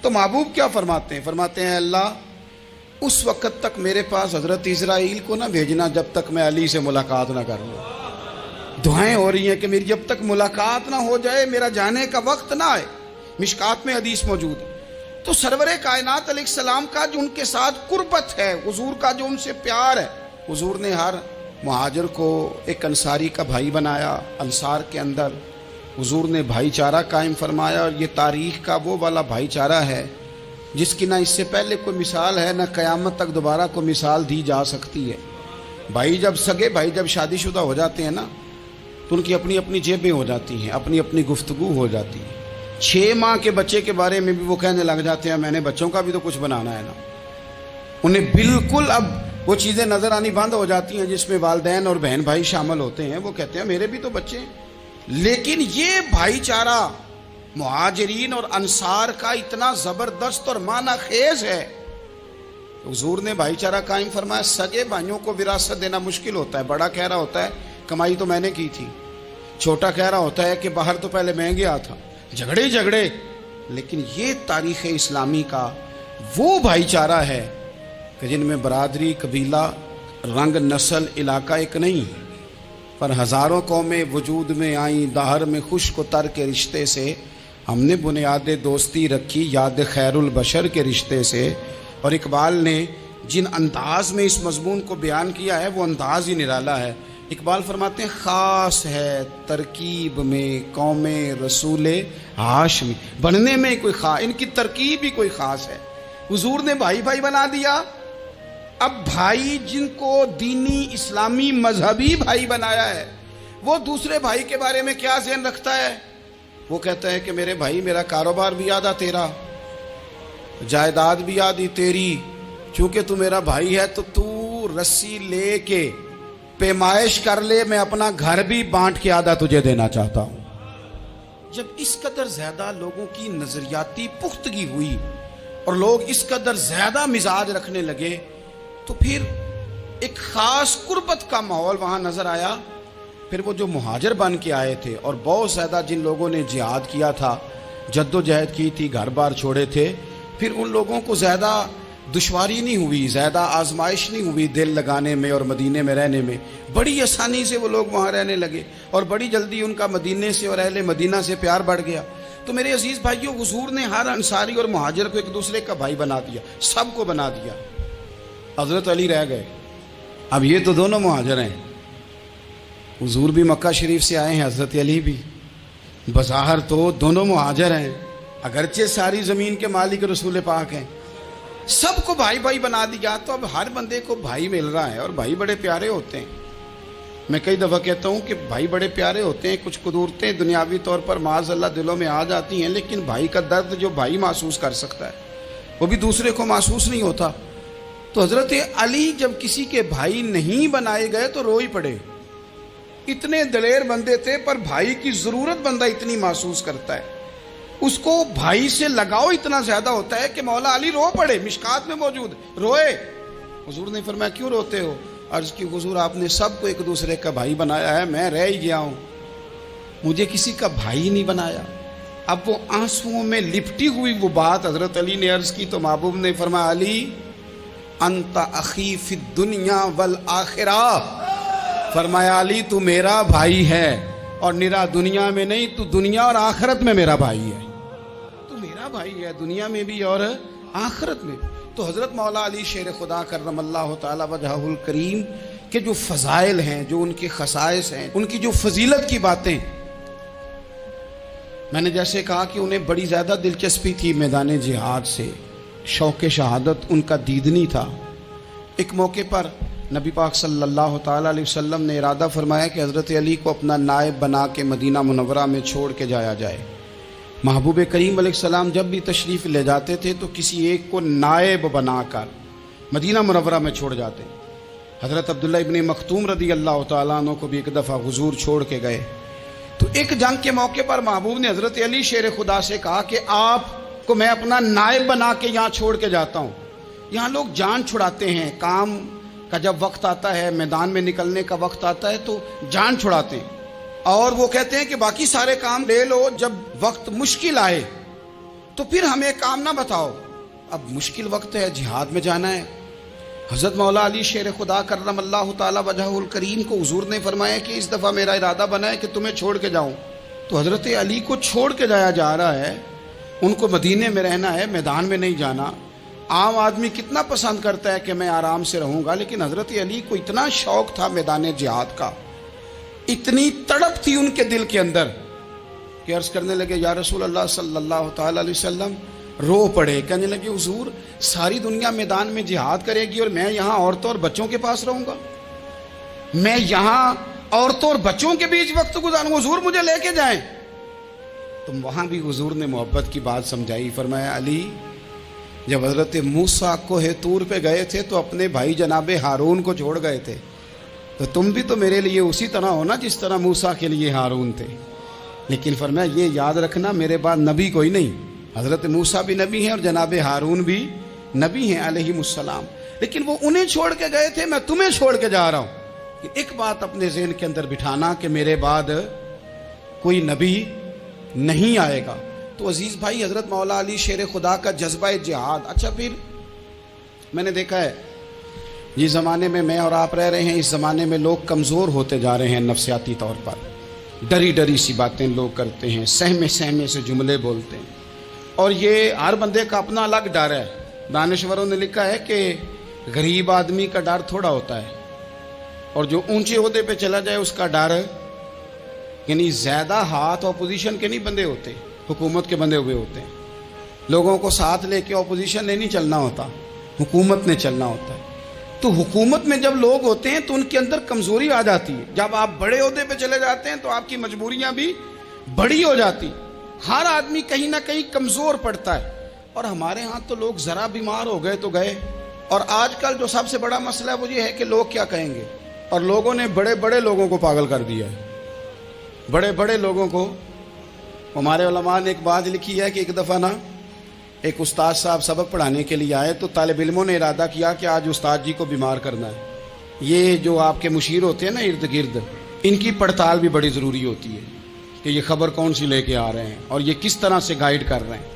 تو محبوب کیا فرماتے ہیں؟ فرماتے ہیں اللہ اس وقت تک میرے پاس حضرت اسرائیل کو نہ بھیجنا جب تک میں علی سے ملاقات نہ کر لوں۔ دعائیں ہو رہی ہیں کہ میری جب تک ملاقات نہ ہو جائے، میرا جانے کا وقت نہ آئے۔ مشکات میں حدیث موجود ہے۔ تو سرور کائنات علیہ السلام کا جو ان کے ساتھ قربت ہے، حضور کا جو ان سے پیار ہے، حضور نے ہر مہاجر کو ایک انصاری کا بھائی بنایا، انصار کے اندر حضور نے بھائی چارہ قائم فرمایا، اور یہ تاریخ کا وہ والا بھائی چارہ ہے جس کی نہ اس سے پہلے کوئی مثال ہے، نہ قیامت تک دوبارہ کوئی مثال دی جا سکتی ہے۔ بھائی جب سگے بھائی جب شادی شدہ ہو جاتے ہیں نا، تو ان کی اپنی اپنی جیبیں ہو جاتی ہیں، اپنی اپنی گفتگو ہو جاتی ہے۔ 6 ماہ کے بچے کے بارے میں بھی وہ کہنے لگ جاتے ہیں میں نے بچوں کا بھی تو کچھ بنانا ہے نا۔ انہیں بالکل اب وہ چیزیں نظر آنی بند ہو جاتی ہیں جس میں والدین اور بہن بھائی شامل ہوتے ہیں، وہ کہتے ہیں میرے بھی تو بچے ہیں۔ لیکن یہ بھائی چارہ مہاجرین اور انصار کا اتنا زبردست اور معنی خیز ہے. حضور نے بھائی چارہ قائم فرمایا. سگے بھائیوں کو وراثت دینا مشکل ہوتا ہے. بڑا کہہ رہا ہوتا ہے کمائی تو میں نے کی تھی, چھوٹا کہہ رہا ہوتا ہے کہ باہر تو پہلے میں گیا تھا, جھگڑے. لیکن یہ تاریخ اسلامی کا وہ بھائی چارہ ہے کہ جن میں برادری, قبیلہ, رنگ, نسل, علاقہ ایک نہیں, پر ہزاروں قومیں وجود میں آئیں. دہر میں خشک و تر کے رشتے سے ہم نے بنیاد دوستی رکھی, یاد خیر البشر کے رشتے سے. اور اقبال نے جن انداز میں اس مضمون کو بیان کیا ہے وہ انداز ہی نرالا ہے. اقبال فرماتے ہیں خاص ہے ترکیب میں قوم رسول ہاشمی. بننے میں کوئی خاص, ان کی ترکیب ہی کوئی خاص ہے. حضور نے بھائی بھائی بنا دیا. اب بھائی جن کو دینی اسلامی مذہبی بھائی بنایا ہے وہ دوسرے بھائی کے بارے میں کیا ذہن رکھتا ہے؟ وہ کہتا ہے کہ میرے بھائی میرا کاروبار بھی آدھا تیرا, جائیداد بھی آدھی تیری, چونکہ تو میرا بھائی ہے تو تو رسی لے کے پیمائش کر لے, میں اپنا گھر بھی بانٹ کے آدھا تجھے دینا چاہتا ہوں. جب اس قدر زیادہ لوگوں کی نظریاتی پختگی ہوئی اور لوگ اس قدر زیادہ مزاج رکھنے لگے تو پھر ایک خاص قربت کا ماحول وہاں نظر آیا. پھر وہ جو مہاجر بن کے آئے تھے اور بہت زیادہ جن لوگوں نے جہاد کیا تھا, جد و جہد کی تھی, گھر بار چھوڑے تھے, پھر ان لوگوں کو زیادہ دشواری نہیں ہوئی, زیادہ آزمائش نہیں ہوئی دل لگانے میں اور مدینے میں رہنے میں. بڑی آسانی سے وہ لوگ وہاں رہنے لگے اور بڑی جلدی ان کا مدینے سے اور اہل مدینہ سے پیار بڑھ گیا. تو میرے عزیز بھائیوں, حضور نے ہر انصاری اور مہاجر کو ایک دوسرے کا بھائی بنا دیا, سب کو بنا دیا. حضرت علی رہ گئے. اب یہ تو دونوں مہاجر ہیں, حضور بھی مکہ شریف سے آئے ہیں, حضرت علی بھی. بظاہر تو دونوں مہاجر ہیں, اگرچہ ساری زمین کے مالک رسول پاک ہیں. سب کو بھائی بھائی بنا دیا. تو اب ہر بندے کو بھائی مل رہا ہے اور بھائی بڑے پیارے ہوتے ہیں. میں کئی دفعہ کہتا ہوں کہ بھائی بڑے پیارے ہوتے ہیں. کچھ قدورتیں دنیاوی طور پر معاذ اللہ دلوں میں آ جاتی ہیں, لیکن بھائی کا درد جو بھائی محسوس کر سکتا ہے وہ بھی دوسرے کو محسوس نہیں ہوتا. تو حضرت علی جب کسی کے بھائی نہیں بنائے گئے تو رو ہی پڑے. اتنے دلیر بندے تھے پر بھائی کی ضرورت بندہ اتنی محسوس کرتا ہے, اس کو بھائی سے لگاؤ اتنا زیادہ ہوتا ہے کہ مولا علی رو پڑے. مشکات میں موجود روئے. حضور نے فرمایا کیوں روتے ہو؟ عرض کی حضور آپ نے سب کو ایک دوسرے کا بھائی بنایا ہے, میں رہ ہی گیا ہوں, مجھے کسی کا بھائی نہیں بنایا. اب وہ آنسوؤں میں لپٹی ہوئی وہ بات حضرت علی نے عرض کی تو محبوب نے فرمایا علی انت اخی فی الدنیا والآخرہ. فرمایا علی تو میرا بھائی ہے اور نرا دنیا میں نہیں, تو دنیا اور آخرت میں میرا بھائی ہے. تو میرا بھائی ہے دنیا میں بھی اور آخرت میں. تو حضرت مولا علی شیر خدا کرم اللہ تعالی وجہہ الکریم کے جو فضائل ہیں, جو ان کے خصائص ہیں, ان کی جو فضیلت کی باتیں, میں نے جیسے کہا کہ انہیں بڑی زیادہ دلچسپی تھی میدان جہاد سے, شوق شہادت ان کا دیدنی تھا. ایک موقع پر نبی پاک صلی اللہ تعالیٰ علیہ وسلم نے ارادہ فرمایا کہ حضرت علی کو اپنا نائب بنا کے مدینہ منورہ میں چھوڑ کے جایا جائے. محبوب کریم علیہ السلام جب بھی تشریف لے جاتے تھے تو کسی ایک کو نائب بنا کر مدینہ منورہ میں چھوڑ جاتے. حضرت عبداللہ ابن مختوم رضی اللہ تعالیٰ عنہ کو بھی ایک دفعہ حضور چھوڑ کے گئے. تو ایک جنگ کے موقع پر محبوب نے حضرت علی شیر خدا سے کہا کہ آپ کو میں اپنا نائب بنا کے یہاں چھوڑ کے جاتا ہوں. یہاں لوگ جان چھڑاتے ہیں, کام کا جب وقت آتا ہے, میدان میں نکلنے کا وقت آتا ہے تو جان چھڑاتے ہیں, اور وہ کہتے ہیں کہ باقی سارے کام لے لو, جب وقت مشکل آئے تو پھر ہمیں کام نہ بتاؤ. اب مشکل وقت ہے, جہاد میں جانا ہے. حضرت مولا علی شیر خدا کرم اللہ تعالی وجہہ الکریم کو حضور نے فرمایا کہ اس دفعہ میرا ارادہ بنا ہے کہ تمہیں چھوڑ کے جاؤں. تو حضرت علی کو چھوڑ کے جایا جا رہا ہے, ان کو مدینے میں رہنا ہے, میدان میں نہیں جانا. عام آدمی کتنا پسند کرتا ہے کہ میں آرام سے رہوں گا, لیکن حضرت علی کو اتنا شوق تھا میدان جہاد کا, اتنی تڑپ تھی ان کے دل کے اندر کہ عرض کرنے لگے یا رسول اللہ صلی اللہ تعالی علیہ وسلم. رو پڑے, کہنے لگے حضور ساری دنیا میدان میں جہاد کرے گی اور میں یہاں عورتوں اور بچوں کے پاس رہوں گا, میں یہاں عورتوں اور بچوں کے بیچ وقت گزاروں, حضور مجھے لے کے جائیں. تو وہاں بھی حضور نے محبت کی بات سمجھائی. فرمایا علی جب حضرت موسیٰ کوہ طور پہ گئے تھے تو اپنے بھائی جناب ہارون کو چھوڑ گئے تھے, تو تم بھی تو میرے لیے اسی طرح ہو نا جس طرح موسیٰ کے لیے ہارون تھے. لیکن فرمایا یہ یاد رکھنا میرے بعد نبی کوئی نہیں. حضرت موسیٰ بھی نبی ہیں اور جناب ہارون بھی نبی ہیں علیہم السلام. لیکن وہ انہیں چھوڑ کے گئے تھے, میں تمہیں چھوڑ کے جا رہا ہوں. ایک بات اپنے ذہن کے اندر بٹھانا کہ میرے بعد کوئی نبی نہیں آئے گا. تو عزیز بھائی, حضرت مولا علی شیر خدا کا جذبہ جہاد. اچھا پھر میں نے دیکھا ہے جس زمانے میں میں اور آپ رہ رہے ہیں, اس زمانے میں لوگ کمزور ہوتے جا رہے ہیں نفسیاتی طور پر. ڈری ڈری سی باتیں لوگ کرتے ہیں, سہمے سہمے سے جملے بولتے ہیں, اور یہ ہر بندے کا اپنا الگ ڈر ہے. دانشوروں نے لکھا ہے کہ غریب آدمی کا ڈر تھوڑا ہوتا ہے, اور جو اونچے عہدے پہ چلا جائے اس کا ڈر, یعنی زیادہ ہاتھ اپوزیشن کے نہیں بندے ہوتے, حکومت کے بندے ہوئے ہوتے ہیں. لوگوں کو ساتھ لے کے اپوزیشن نے نہیں چلنا ہوتا, حکومت نے چلنا ہوتا ہے. تو حکومت میں جب لوگ ہوتے ہیں تو ان کے اندر کمزوری آ جاتی ہے. جب آپ بڑے عہدے پہ چلے جاتے ہیں تو آپ کی مجبوریاں بھی بڑی ہو جاتی. ہر آدمی کہیں نہ کہیں کمزور پڑتا ہے. اور ہمارے ہاں تو لوگ ذرا بیمار ہو گئے تو گئے. اور آج کل جو سب سے بڑا مسئلہ ہے وہ یہ ہے کہ لوگ کیا کہیں گے, اور لوگوں نے بڑے بڑے لوگوں کو پاگل کر دیا ہے. بڑے بڑے لوگوں کو. ہمارے علماء نے ایک بات لکھی ہے کہ ایک دفعہ نا ایک استاد صاحب سبق پڑھانے کے لیے آئے, تو طالب علموں نے ارادہ کیا کہ آج استاد جی کو بیمار کرنا ہے. یہ جو آپ کے مشیر ہوتے ہیں نا ارد گرد, ان کی پڑتال بھی بڑی ضروری ہوتی ہے کہ یہ خبر کون سی لے کے آ رہے ہیں اور یہ کس طرح سے گائیڈ کر رہے ہیں.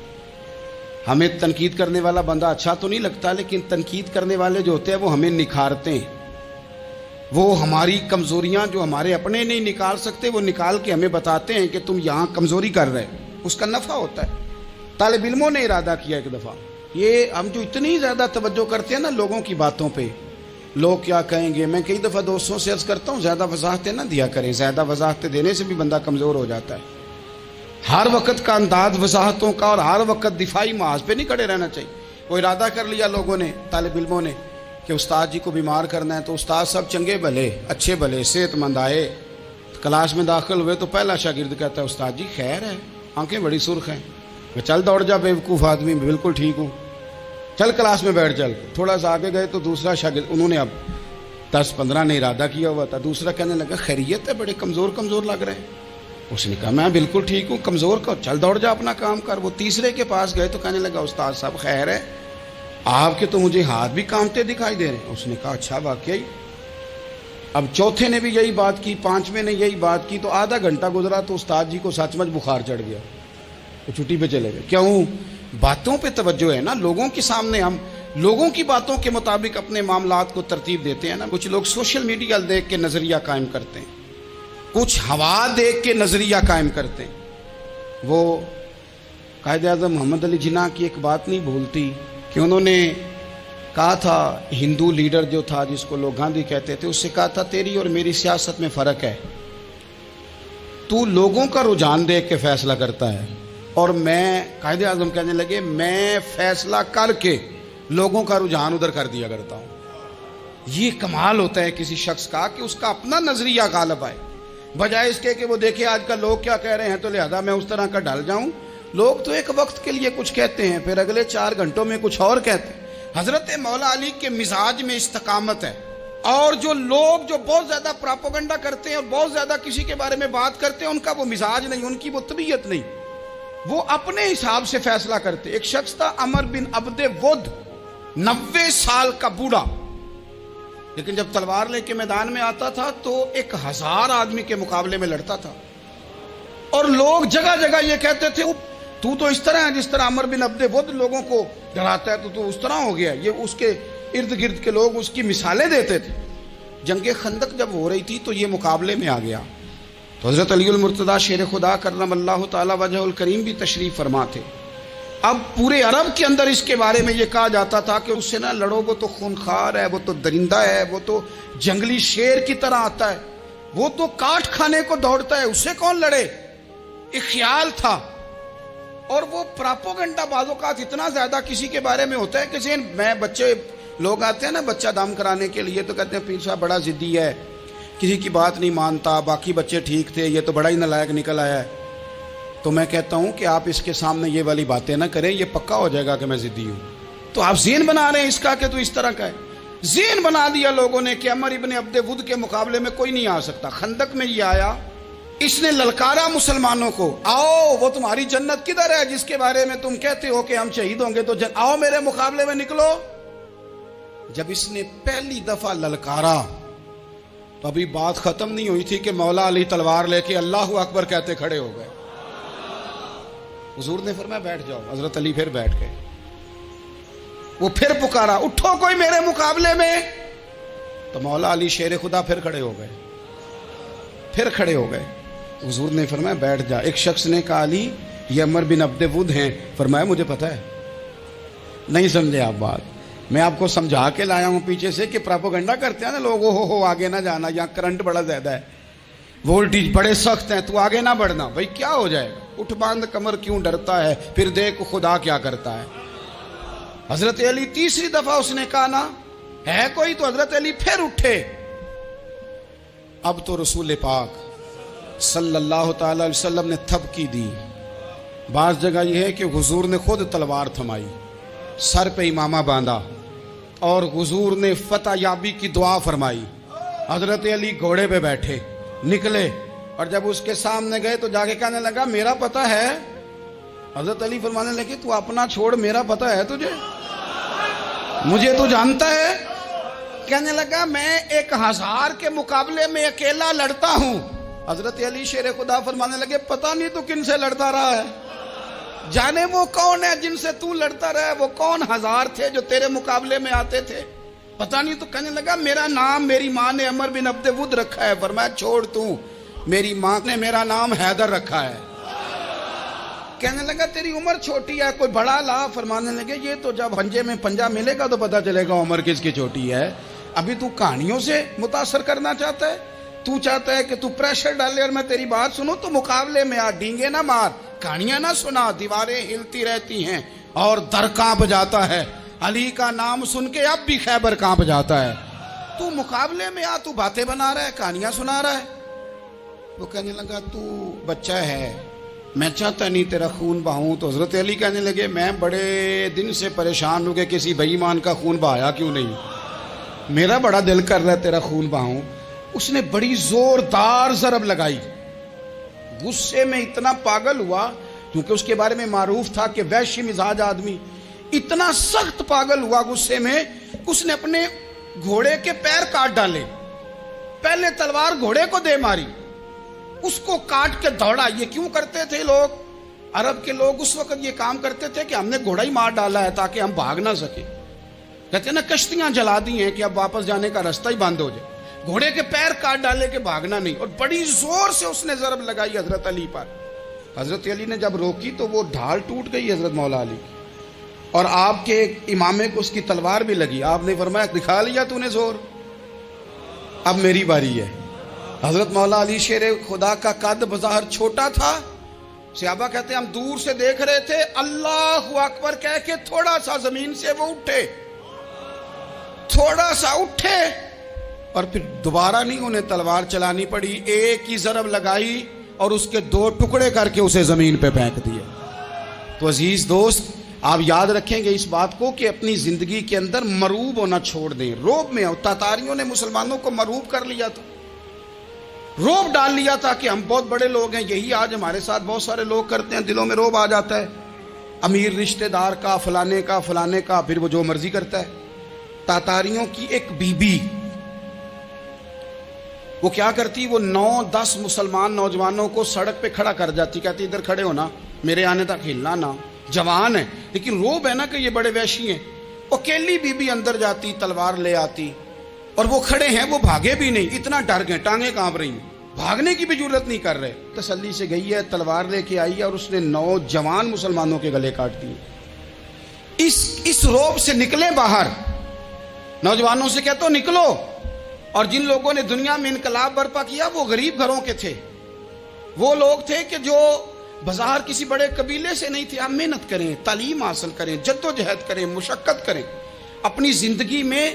ہمیں تنقید کرنے والا بندہ اچھا تو نہیں لگتا, لیکن تنقید کرنے والے جو ہوتے ہیں وہ ہمیں نکھارتے ہیں. وہ ہماری کمزوریاں جو ہمارے اپنے نہیں نکال سکتے وہ نکال کے ہمیں بتاتے ہیں کہ تم یہاں کمزوری کر رہے, اس کا نفع ہوتا ہے. طالب علموں نے ارادہ کیا ایک دفعہ, یہ ہم جو اتنی زیادہ توجہ کرتے ہیں نا لوگوں کی باتوں پہ, لوگ کیا کہیں گے. میں کئی دفعہ دوستوں سے عرض کرتا ہوں زیادہ وضاحتیں نہ دیا کریں, زیادہ وضاحتیں دینے سے بھی بندہ کمزور ہو جاتا ہے. ہر وقت کا انداز وضاحتوں کا اور ہر وقت دفاعی محاذ پہ نہیں کھڑے رہنا چاہیے. وہ ارادہ کر لیا لوگوں نے, طالب علموں نے, کہ استاد جی کو بیمار کرنا ہے. تو استاد سب چنگے بھلے, اچھے بھلے, صحت مند آئے, کلاس میں داخل ہوئے تو پہلا شاگرد کہتا ہے استاد جی خیر ہے, آنکھیں بڑی سرخ ہیں. کہ چل دوڑ جا بیوقوف آدمی, بالکل ٹھیک ہوں, چل کلاس میں بیٹھ چل. تھوڑا سا آگے گئے تو دوسرا شاگرد, انہوں نے اب 10-15 نے ارادہ کیا ہوا تھا, دوسرا کہنے لگا خیریت ہے, بڑے کمزور کمزور لگ رہے ہیں. اس نے کہا میں بالکل ٹھیک ہوں, کمزور کا چل دوڑ جا اپنا کام کر. وہ تیسرے کے پاس گئے تو کہنے لگا استاد صاحب خیر ہے, آپ کے تو مجھے ہاتھ بھی کانپتے دکھائی دے رہے ہیں. اس نے کہا اچھا واقعی. اب چوتھے نے بھی یہی بات کی, پانچویں نے یہی بات کی. تو آدھا گھنٹہ گزرا تو استاد جی کو سچ مچ بخار چڑھ گیا, وہ چھٹی پہ چلے گئے. کیوں؟ باتوں پہ توجہ ہے نا. لوگوں کے سامنے ہم لوگوں کی باتوں کے مطابق اپنے معاملات کو ترتیب دیتے ہیں نا. کچھ لوگ سوشل میڈیا دیکھ کے نظریہ قائم کرتے ہیں, کچھ ہوا دیکھ کے نظریہ قائم کرتے ہیں. وہ قائد اعظم محمد علی جناح کی ایک بات نہیں بھولتی کہ انہوں نے کہا تھا, ہندو لیڈر جو تھا جس کو لوگ گاندھی کہتے تھے, اس سے کہا تھا تیری اور میری سیاست میں فرق ہے, تو لوگوں کا رجحان دیکھ کے فیصلہ کرتا ہے, اور میں, قائد اعظم کہنے لگے, میں فیصلہ کر کے لوگوں کا رجحان ادھر کر دیا کرتا ہوں. یہ کمال ہوتا ہے کسی شخص کا کہ اس کا اپنا نظریہ غالب آئے, بجائے اس کے کہ وہ دیکھے آج کل لوگ کیا کہہ رہے ہیں تو لہذا میں اس طرح کا ڈھل جاؤں. لوگ تو ایک وقت کے لیے کچھ کہتے ہیں, پھر اگلے 4 گھنٹوں میں کچھ اور کہتے ہیں. حضرت مولا علی کے مزاج میں استقامت ہے. اور جو لوگ جو بہت زیادہ پراپوگنڈا کرتے ہیں اور بہت زیادہ کسی کے بارے میں بات کرتے ہیں, ان کا وہ مزاج نہیں, ان کی وہ طبیعت نہیں, وہ اپنے حساب سے فیصلہ کرتے. ایک شخص تھا عمر بن عبد ود, 90 سال کا بوڑھا, لیکن جب تلوار لے کے میدان میں آتا تھا تو 1000 آدمی کے مقابلے میں لڑتا تھا. اور لوگ جگہ جگہ یہ کہتے تھے تو تو اس طرح ہے جس طرح عمر بن عبد ود لوگوں کو ڈراتا ہے, تو اس طرح ہو گیا. یہ اس کے ارد گرد کے لوگ اس کی مثالیں دیتے تھے. جنگ خندق جب ہو رہی تھی تو یہ مقابلے میں آ گیا. تو حضرت علی المرتضیٰ شیر خدا کرم اللہ تعالی وجہ الکریم بھی تشریف فرما تھے. اب پورے عرب کے اندر اس کے بارے میں یہ کہا جاتا تھا کہ اس سے نہ لڑو, وہ تو خونخوار ہے, وہ تو درندہ ہے, وہ تو جنگلی شیر کی طرح آتا ہے, وہ تو کاٹ کھانے کو دوڑتا ہے, اس سے کون لڑے. ایک خیال تھا. اور وہ پراپوگنڈا بعض اوقات اتنا زیادہ کسی کے بارے میں ہوتا ہے کہ ذہن میں, بچے لوگ آتے ہیں نا بچہ دم کرانے کے لیے تو کہتے ہیں پیر صاحب بڑا ضدی ہے, کسی کی بات نہیں مانتا, باقی بچے ٹھیک تھے, یہ تو بڑا ہی نالائق نکل آیا ہے. تو میں کہتا ہوں کہ آپ اس کے سامنے یہ والی باتیں نہ کریں, یہ پکا ہو جائے گا کہ میں ضدی ہوں. تو آپ ذہن بنا رہے ہیں اس کا کہ تو اس طرح کا ہے. ذہن بنا دیا لوگوں نے کہ عمر ابن عبد ود کے مقابلے میں کوئی نہیں آ سکتا. خندق میں یہ آیا اس نے للکارا مسلمانوں کو، آؤ وہ تمہاری جنت کدھر ہے جس کے بارے میں تم کہتے ہو کہ ہم شہید ہوں گے، تو آؤ میرے مقابلے میں نکلو۔ جب اس نے پہلی دفعہ للکارا تو ابھی بات ختم نہیں ہوئی تھی کہ مولا علی تلوار لے کے اللہ اکبر کہتے کھڑے ہو گئے۔ حضور نے فرمایا بیٹھ جاؤ، حضرت علی پھر بیٹھ گئے۔ وہ پھر پکارا اٹھو کوئی میرے مقابلے میں، تو مولا علی شیر خدا پھر کھڑے ہو گئے، پھر کھڑے ہو گئے۔ حضور نے فرمایا بیٹھ جا۔ ایک شخص نے کہا علی یہ عمر بن عبد ود ہیں، فرمایا مجھے پتا ہے۔ نہیں سمجھے آپ بات، میں آپ کو سمجھا کے لایا ہوں پیچھے سے کہ پراپوگنڈا کرتے ہیں نا لوگ، ہو آگے نہ جانا، یہاں کرنٹ بڑا زیادہ ہے، وولٹیج بڑے سخت ہیں، تو آگے نہ بڑھنا۔ بھائی کیا ہو جائے گا، اٹھ باندھ کمر کیوں ڈرتا ہے، پھر دیکھ خدا کیا کرتا ہے۔ حضرت علی تیسری دفعہ اس نے کہا نا ہے کوئی، تو حضرت علی پھر اٹھے۔ اب تو رسول پاک صلی اللہ تعالی علیہ وسلم نے تھپکی دی۔ بعض جگہ یہ ہے کہ حضور نے خود تلوار تھمائی، سر پہ امامہ باندھا، اور حضور نے فتح یابی کی دعا فرمائی۔ حضرت علی گھوڑے پہ بیٹھے نکلے، اور جب اس کے سامنے گئے تو جا کے کہنے لگا میرا پتہ ہے۔ حضرت علی فرمانے لگے تو اپنا چھوڑ، میرا پتہ ہے تجھے، مجھے تو جانتا ہے۔ کہنے لگا میں 1000 کے مقابلے میں اکیلا لڑتا ہوں۔ حضرت علی شیر خدا فرمانے لگے پتہ نہیں تو کن سے لڑتا رہا ہے، جانے وہ کون ہے جن سے تو لڑتا رہا ہے، وہ کون 1000 تھے جو تیرے مقابلے میں آتے تھے، پتہ نہیں۔ تو کہنے لگا میرا نام میری ماں نے عمر بن عبد ود رکھا ہے۔ فرمایا چھوڑ تو، میری ماں نے میرا نام حیدر رکھا ہے۔ کہنے لگا تیری عمر چھوٹی ہے، کوئی بڑا لا۔ فرمانے لگے یہ تو جب ہنجے میں پنجہ ملے گا تو پتہ چلے گا عمر کس کی چھوٹی ہے، ابھی تو کہانیوں سے متاثر کرنا چاہتا ہے، تو چاہتا ہے کہ تو پریشر ڈالے اور میں تیری بات سنوں، تو مقابلے میں آ، ڈینگے نہ مار، کہانیاں نہ سنا، دیواریں ہلتی رہتی ہیں اور در کانپ جاتا ہے، علی کا نام سن کے اب بھی خیبر کانپ جاتا ہے، تو مقابلے میں آ، تو باتیں بنا رہا ہے، کہانیاں سنا رہا ہے۔ وہ کہنے لگا تو بچہ ہے، میں چاہتا نہیں تیرا خون بہاؤں۔ تو حضرت علی کہنے لگے میں بڑے دن سے پریشان ہوں کہ کسی بے ایمان کا خون بہایا کیوں نہیں، میرا بڑا دل کر رہا ہے تیرا خون بہاؤں۔ اس نے بڑی زوردار ضرب لگائی، غصے میں اتنا پاگل ہوا، کیونکہ اس کے بارے میں معروف تھا کہ وحشی مزاج آدمی، اتنا سخت پاگل ہوا غصے میں، اس نے اپنے گھوڑے کے پیر کاٹ ڈالے، پہلے تلوار گھوڑے کو دے ماری، اس کو کاٹ کے دوڑا۔ یہ کیوں کرتے تھے لوگ، عرب کے لوگ اس وقت یہ کام کرتے تھے کہ ہم نے گھوڑا ہی مار ڈالا ہے تاکہ ہم بھاگ نہ سکے، کہتے ہیں نا کشتیاں جلا دی ہیں کہ اب واپس جانے کا راستہ ہی بند ہو جائے، گھوڑے کے پیر کاٹ ڈالے کہ بھاگنا نہیں، اور بڑی زور سے اس نے ضرب لگائی حضرت علی پر۔ حضرت علی نے جب روکی تو وہ ڈھال ٹوٹ گئی حضرت مولا علی کی، اور آپ کے امامے کو اس کی تلوار بھی لگی۔ آپ نے فرمایا دکھا لیا تو نے زور، اب میری باری ہے۔ حضرت مولا علی شیر خدا کا قد بظاہر چھوٹا تھا، صحابہ کہتے ہیں ہم دور سے دیکھ رہے تھے، اللہ اکبر کہہ کے تھوڑا سا زمین سے وہ اٹھے، تھوڑا سا اٹھے، اور پھر دوبارہ نہیں انہیں تلوار چلانی پڑی، ایک ہی ضرب لگائی اور اس کے 2 ٹکڑے کر کے اسے زمین پہ پھینک دیے۔ تو عزیز دوست آپ یاد رکھیں گے اس بات کو کہ اپنی زندگی کے اندر مروب ہونا چھوڑ دیں، روب میں ہو۔ تاتاریوں نے مسلمانوں کو مروب کر لیا تھا، روب ڈال لیا تھا کہ ہم بہت بڑے لوگ ہیں، یہی آج ہمارے ساتھ بہت سارے لوگ کرتے ہیں، دلوں میں روب آ جاتا ہے، امیر رشتہ دار کا، فلانے کا فلانے کا، پھر وہ جو مرضی کرتا ہے۔ تاتاریوں کی ایک بی بی وہ کیا کرتی، وہ 9-10 مسلمان نوجوانوں کو سڑک پہ کھڑا کر جاتی، کہتی ادھر کھڑے ہونا، میرے آنے تک ہلنا نہ، جوان ہے لیکن روب ہے نا کہ یہ بڑے وحشی ہیں۔ اکیلی بی بی اندر جاتی، تلوار لے آتی، اور وہ کھڑے ہیں، وہ بھاگے بھی نہیں، اتنا ڈر گئے، ٹانگیں کانپ رہی ہیں، بھاگنے کی بھی جرت نہیں کر رہے۔ تسلی سے گئی ہے، تلوار لے کے آئی ہے، اور اس نے 9 جوان مسلمانوں کے گلے کاٹ دیے۔ اس روب سے نکلے باہر، نوجوانوں سے کہتا ہوں نکلو۔ اور جن لوگوں نے دنیا میں انقلاب برپا کیا وہ غریب گھروں کے تھے، وہ لوگ تھے کہ جو بظاہر کسی بڑے قبیلے سے نہیں تھے۔ آپ محنت کریں، تعلیم حاصل کریں، جد و جہد کریں، مشقت کریں، اپنی زندگی میں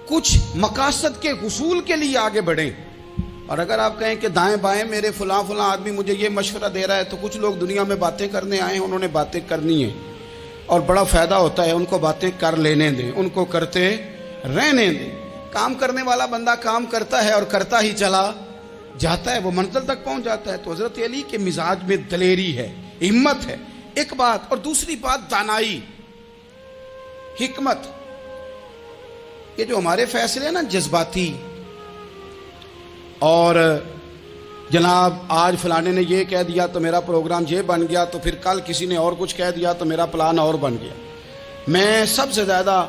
کچھ مقاصد کے حصول کے لیے آگے بڑھیں۔ اور اگر آپ کہیں کہ دائیں بائیں میرے فلاں آدمی مجھے یہ مشورہ دے رہا ہے، تو کچھ لوگ دنیا میں باتیں کرنے آئے ہیں، انہوں نے باتیں کرنی ہیں اور بڑا فائدہ ہوتا ہے، ان کو باتیں کر لینے دیں، ان کو کرتے رہنے دیں۔ کام کرنے والا بندہ کام کرتا ہے اور کرتا ہی چلا جاتا ہے وہ منزل تک پہنچ جاتا ہے۔ تو حضرت علی کے مزاج میں دلیری ہے، ہمت ہے، ایک بات، اور دوسری بات دانائی، حکمت۔ یہ جو ہمارے فیصلے ہیں نا جذباتی، اور جناب آج فلانے نے یہ کہہ دیا تو میرا پروگرام یہ بن گیا، تو پھر کل کسی نے اور کچھ کہہ دیا تو میرا پلان اور بن گیا۔ میں سب سے زیادہ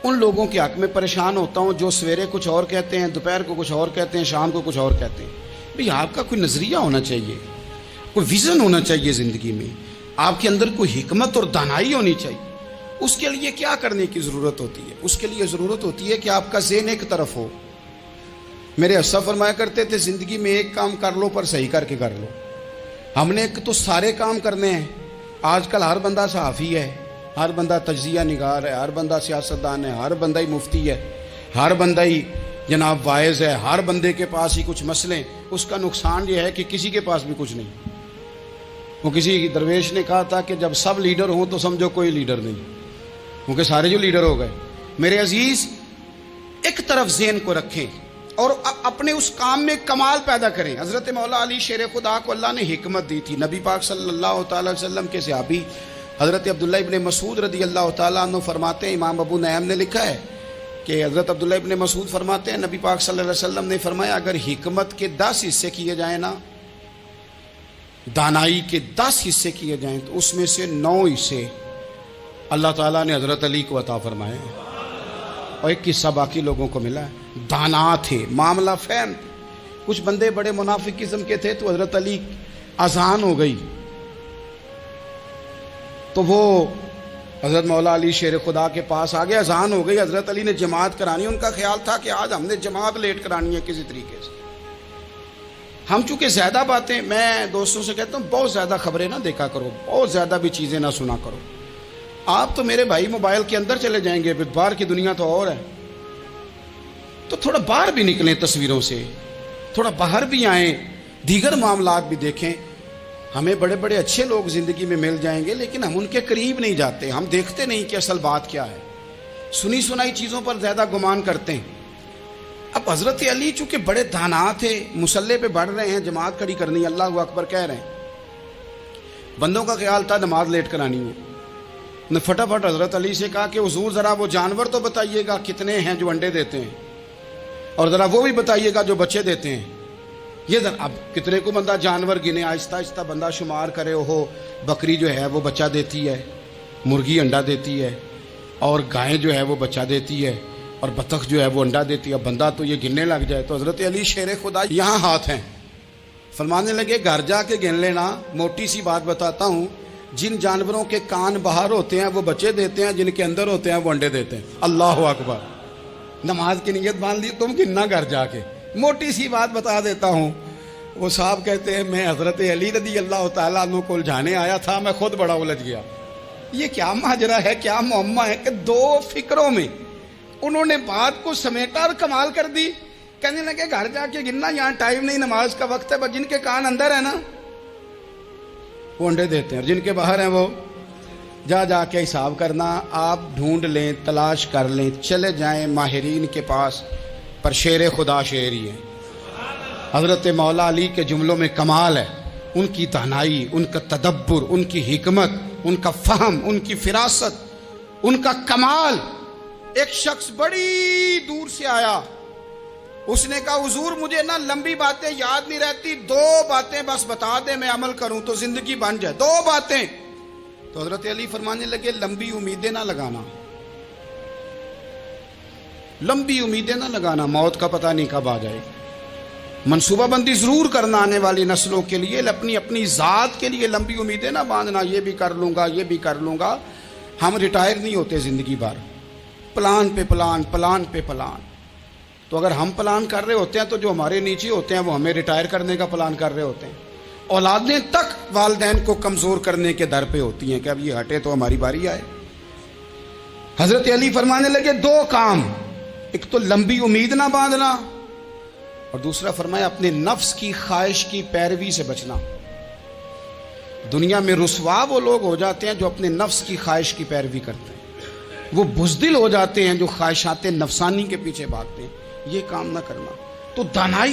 ان لوگوں کے حق میں پریشان ہوتا ہوں جو سویرے کچھ اور کہتے ہیں، دوپہر کو کچھ اور کہتے ہیں، شام کو کچھ اور کہتے ہیں۔ بھئی آپ کا کوئی نظریہ ہونا چاہیے، کوئی ویژن ہونا چاہیے زندگی میں، آپ کے اندر کوئی حکمت اور دانائی ہونی چاہیے۔ اس کے لیے کیا کرنے کی ضرورت ہوتی ہے؟ اس کے لیے ضرورت ہوتی ہے کہ آپ کا ذہن ایک طرف ہو۔ میرے اسلاف فرمایا کرتے تھے زندگی میں ایک کام کر لو پر صحیح کر کے کر لو۔ ہم نے تو سارے کام کرنے ہیں۔ آج کل ہر بندہ صحافی ہے، ہر بندہ تجزیہ نگار ہے، ہر بندہ سیاستدان ہے، ہر بندہ ہی مفتی ہے، ہر بندہ ہی جناب واعظ ہے، ہر بندے کے پاس ہی کچھ مسئلے۔ اس کا نقصان یہ ہے کہ کسی کے پاس بھی کچھ نہیں۔ وہ کسی درویش نے کہا تھا کہ جب سب لیڈر ہوں تو سمجھو کوئی لیڈر نہیں، کیونکہ سارے جو لیڈر ہو گئے۔ میرے عزیز، ایک طرف ذہن کو رکھیں اور اپنے اس کام میں کمال پیدا کریں۔ حضرت مولا علی شیر خدا کو اللہ نے حکمت دی تھی۔ نبی پاک صلی اللہ تعالی وسلم کے صحابی حضرت عبداللہ ابن مسعود رضی اللہ تعالیٰ عنہ فرماتے ہیں، امام ابو نعیم نے لکھا ہے کہ حضرت عبداللہ ابن مسعود فرماتے ہیں نبی پاک صلی اللہ علیہ وسلم نے فرمایا اگر حکمت کے 10 حصے کیے جائیں نا، دانائی کے 10 حصے کیے جائیں، تو اس میں سے 9 حصے اللہ تعالیٰ نے حضرت علی کو عطا فرمائے، اور ایک حصہ باقی لوگوں کو ملا ہے۔ دانا تھے، معاملہ فہم۔ کچھ بندے بڑے منافق قسم کے تھے، تو حضرت علی اذان ہو گئی تو وہ حضرت مولا علی شیر خدا کے پاس آگے، اذان ہو گئی، حضرت علی نے جماعت کرانی۔ ان کا خیال تھا کہ آج ہم نے جماعت لیٹ کرانی ہے کسی طریقے سے۔ ہم چونکہ زیادہ باتیں، میں دوستوں سے کہتا ہوں بہت زیادہ خبریں نہ دیکھا کرو، بہت زیادہ بھی چیزیں نہ سنا کرو۔ آپ تو میرے بھائی موبائل کے اندر چلے جائیں گے، باہر کی دنیا تو اور ہے، تو تھوڑا باہر بھی نکلیں تصویروں سے، تھوڑا باہر بھی آئیں، دیگر معاملات بھی دیکھیں۔ ہمیں بڑے بڑے اچھے لوگ زندگی میں مل جائیں گے، لیکن ہم ان کے قریب نہیں جاتے، ہم دیکھتے نہیں کہ اصل بات کیا ہے، سنی سنائی چیزوں پر زیادہ گمان کرتے ہیں۔ اب حضرت علی چونکہ بڑے دانا تھے، مصلے پہ بڑھ رہے ہیں، جماعت کھڑی کرنی، اللہ اکبر کہہ رہے ہیں، بندوں کا خیال تھا نماز لیٹ کرانی ہے۔ نے فٹافٹ حضرت علی سے کہا کہ حضور ذرا وہ جانور تو بتائیے گا کتنے ہیں جو انڈے دیتے ہیں، اور ذرا وہ بھی بتائیے گا جو بچے دیتے ہیں۔ یہ ذرا اب کتنے کو بندہ جانور گنے، آہستہ آہستہ بندہ شمار کرے، وہ بکری جو ہے وہ بچہ دیتی ہے، مرغی انڈا دیتی ہے، اور گائیں جو ہے وہ بچہ دیتی ہے، اور بطخ جو ہے وہ انڈا دیتی ہے، بندہ تو یہ گننے لگ جائے۔ تو حضرت علی شیر خدا یہاں ہاتھ ہیں، فرمانے لگے گھر جا کے گن لینا، موٹی سی بات بتاتا ہوں، جن جانوروں کے کان باہر ہوتے ہیں وہ بچے دیتے ہیں، جن کے اندر ہوتے ہیں وہ انڈے دیتے ہیں۔ اللہ اکبر، نماز کی نیت باندھ لی، تم گننا گھر جا کے۔ موٹی سی بات بتا دیتا ہوں، وہ صاحب کہتے ہیں میں حضرت علی رضی اللہ تعالیٰ عنہ کو الجھانے آیا تھا، میں خود بڑا الجھ گیا۔ یہ کیا ماجرا ہے، کیا معمہ ہے کہ 2 فکروں میں انہوں نے بات کو سمیٹا اور کمال کر دی۔ کہنے لگے گھر جا کے گننا، یہاں ٹائم نہیں، نماز کا وقت ہے، بس جن کے کان اندر ہے نا وہ انڈے دیتے ہیں، اور جن کے باہر ہیں وہ جا کے حساب کرنا۔ آپ ڈھونڈ لیں، تلاش کر لیں، چلے جائیں ماہرین کے پاس، پر شیر خدا شیر ہی ہے۔ حضرت مولا علی کے جملوں میں کمال ہے، ان کی دانائی، ان کا تدبر، ان کی حکمت، ان کا فہم، ان کی فراست، ان کا کمال۔ ایک شخص بڑی دور سے آیا، اس نے کہا حضور مجھے نا لمبی باتیں یاد نہیں رہتی، 2 باتیں بس بتا دیں میں عمل کروں تو زندگی بن جائے، 2 باتیں۔ تو حضرت علی فرمانے لگے لمبی امیدیں نہ لگانا، لمبی امیدیں نہ لگانا، موت کا پتہ نہیں کب آ جائے گی۔ منصوبہ بندی ضرور کرنا آنے والی نسلوں کے لیے، اپنی ذات کے لیے لمبی امیدیں نہ باندھنا، یہ بھی کر لوں گا، یہ بھی کر لوں گا۔ ہم ریٹائر نہیں ہوتے زندگی بھر، پلان پہ پلان، پلان پہ پلان۔ تو اگر ہم پلان کر رہے ہوتے ہیں تو جو ہمارے نیچے ہوتے ہیں وہ ہمیں ریٹائر کرنے کا پلان کر رہے ہوتے ہیں۔ اولادیں تک والدین کو کمزور کرنے کے در پہ ہوتی ہیں کہ اب یہ ہٹے تو ہماری باری آئے۔ حضرت علی فرمانے لگے 2 کام، ایک تو لمبی امید نہ باندھنا، اور دوسرا فرمایا اپنے نفس کی خواہش کی پیروی سے بچنا۔ دنیا میں رسوا وہ لوگ ہو جاتے ہیں جو اپنے نفس کی خواہش کی پیروی کرتے ہیں، وہ بزدل ہو جاتے ہیں جو خواہشات نفسانی کے پیچھے بھاگتے ہیں۔ یہ کام نہ کرنا۔ تو دانائی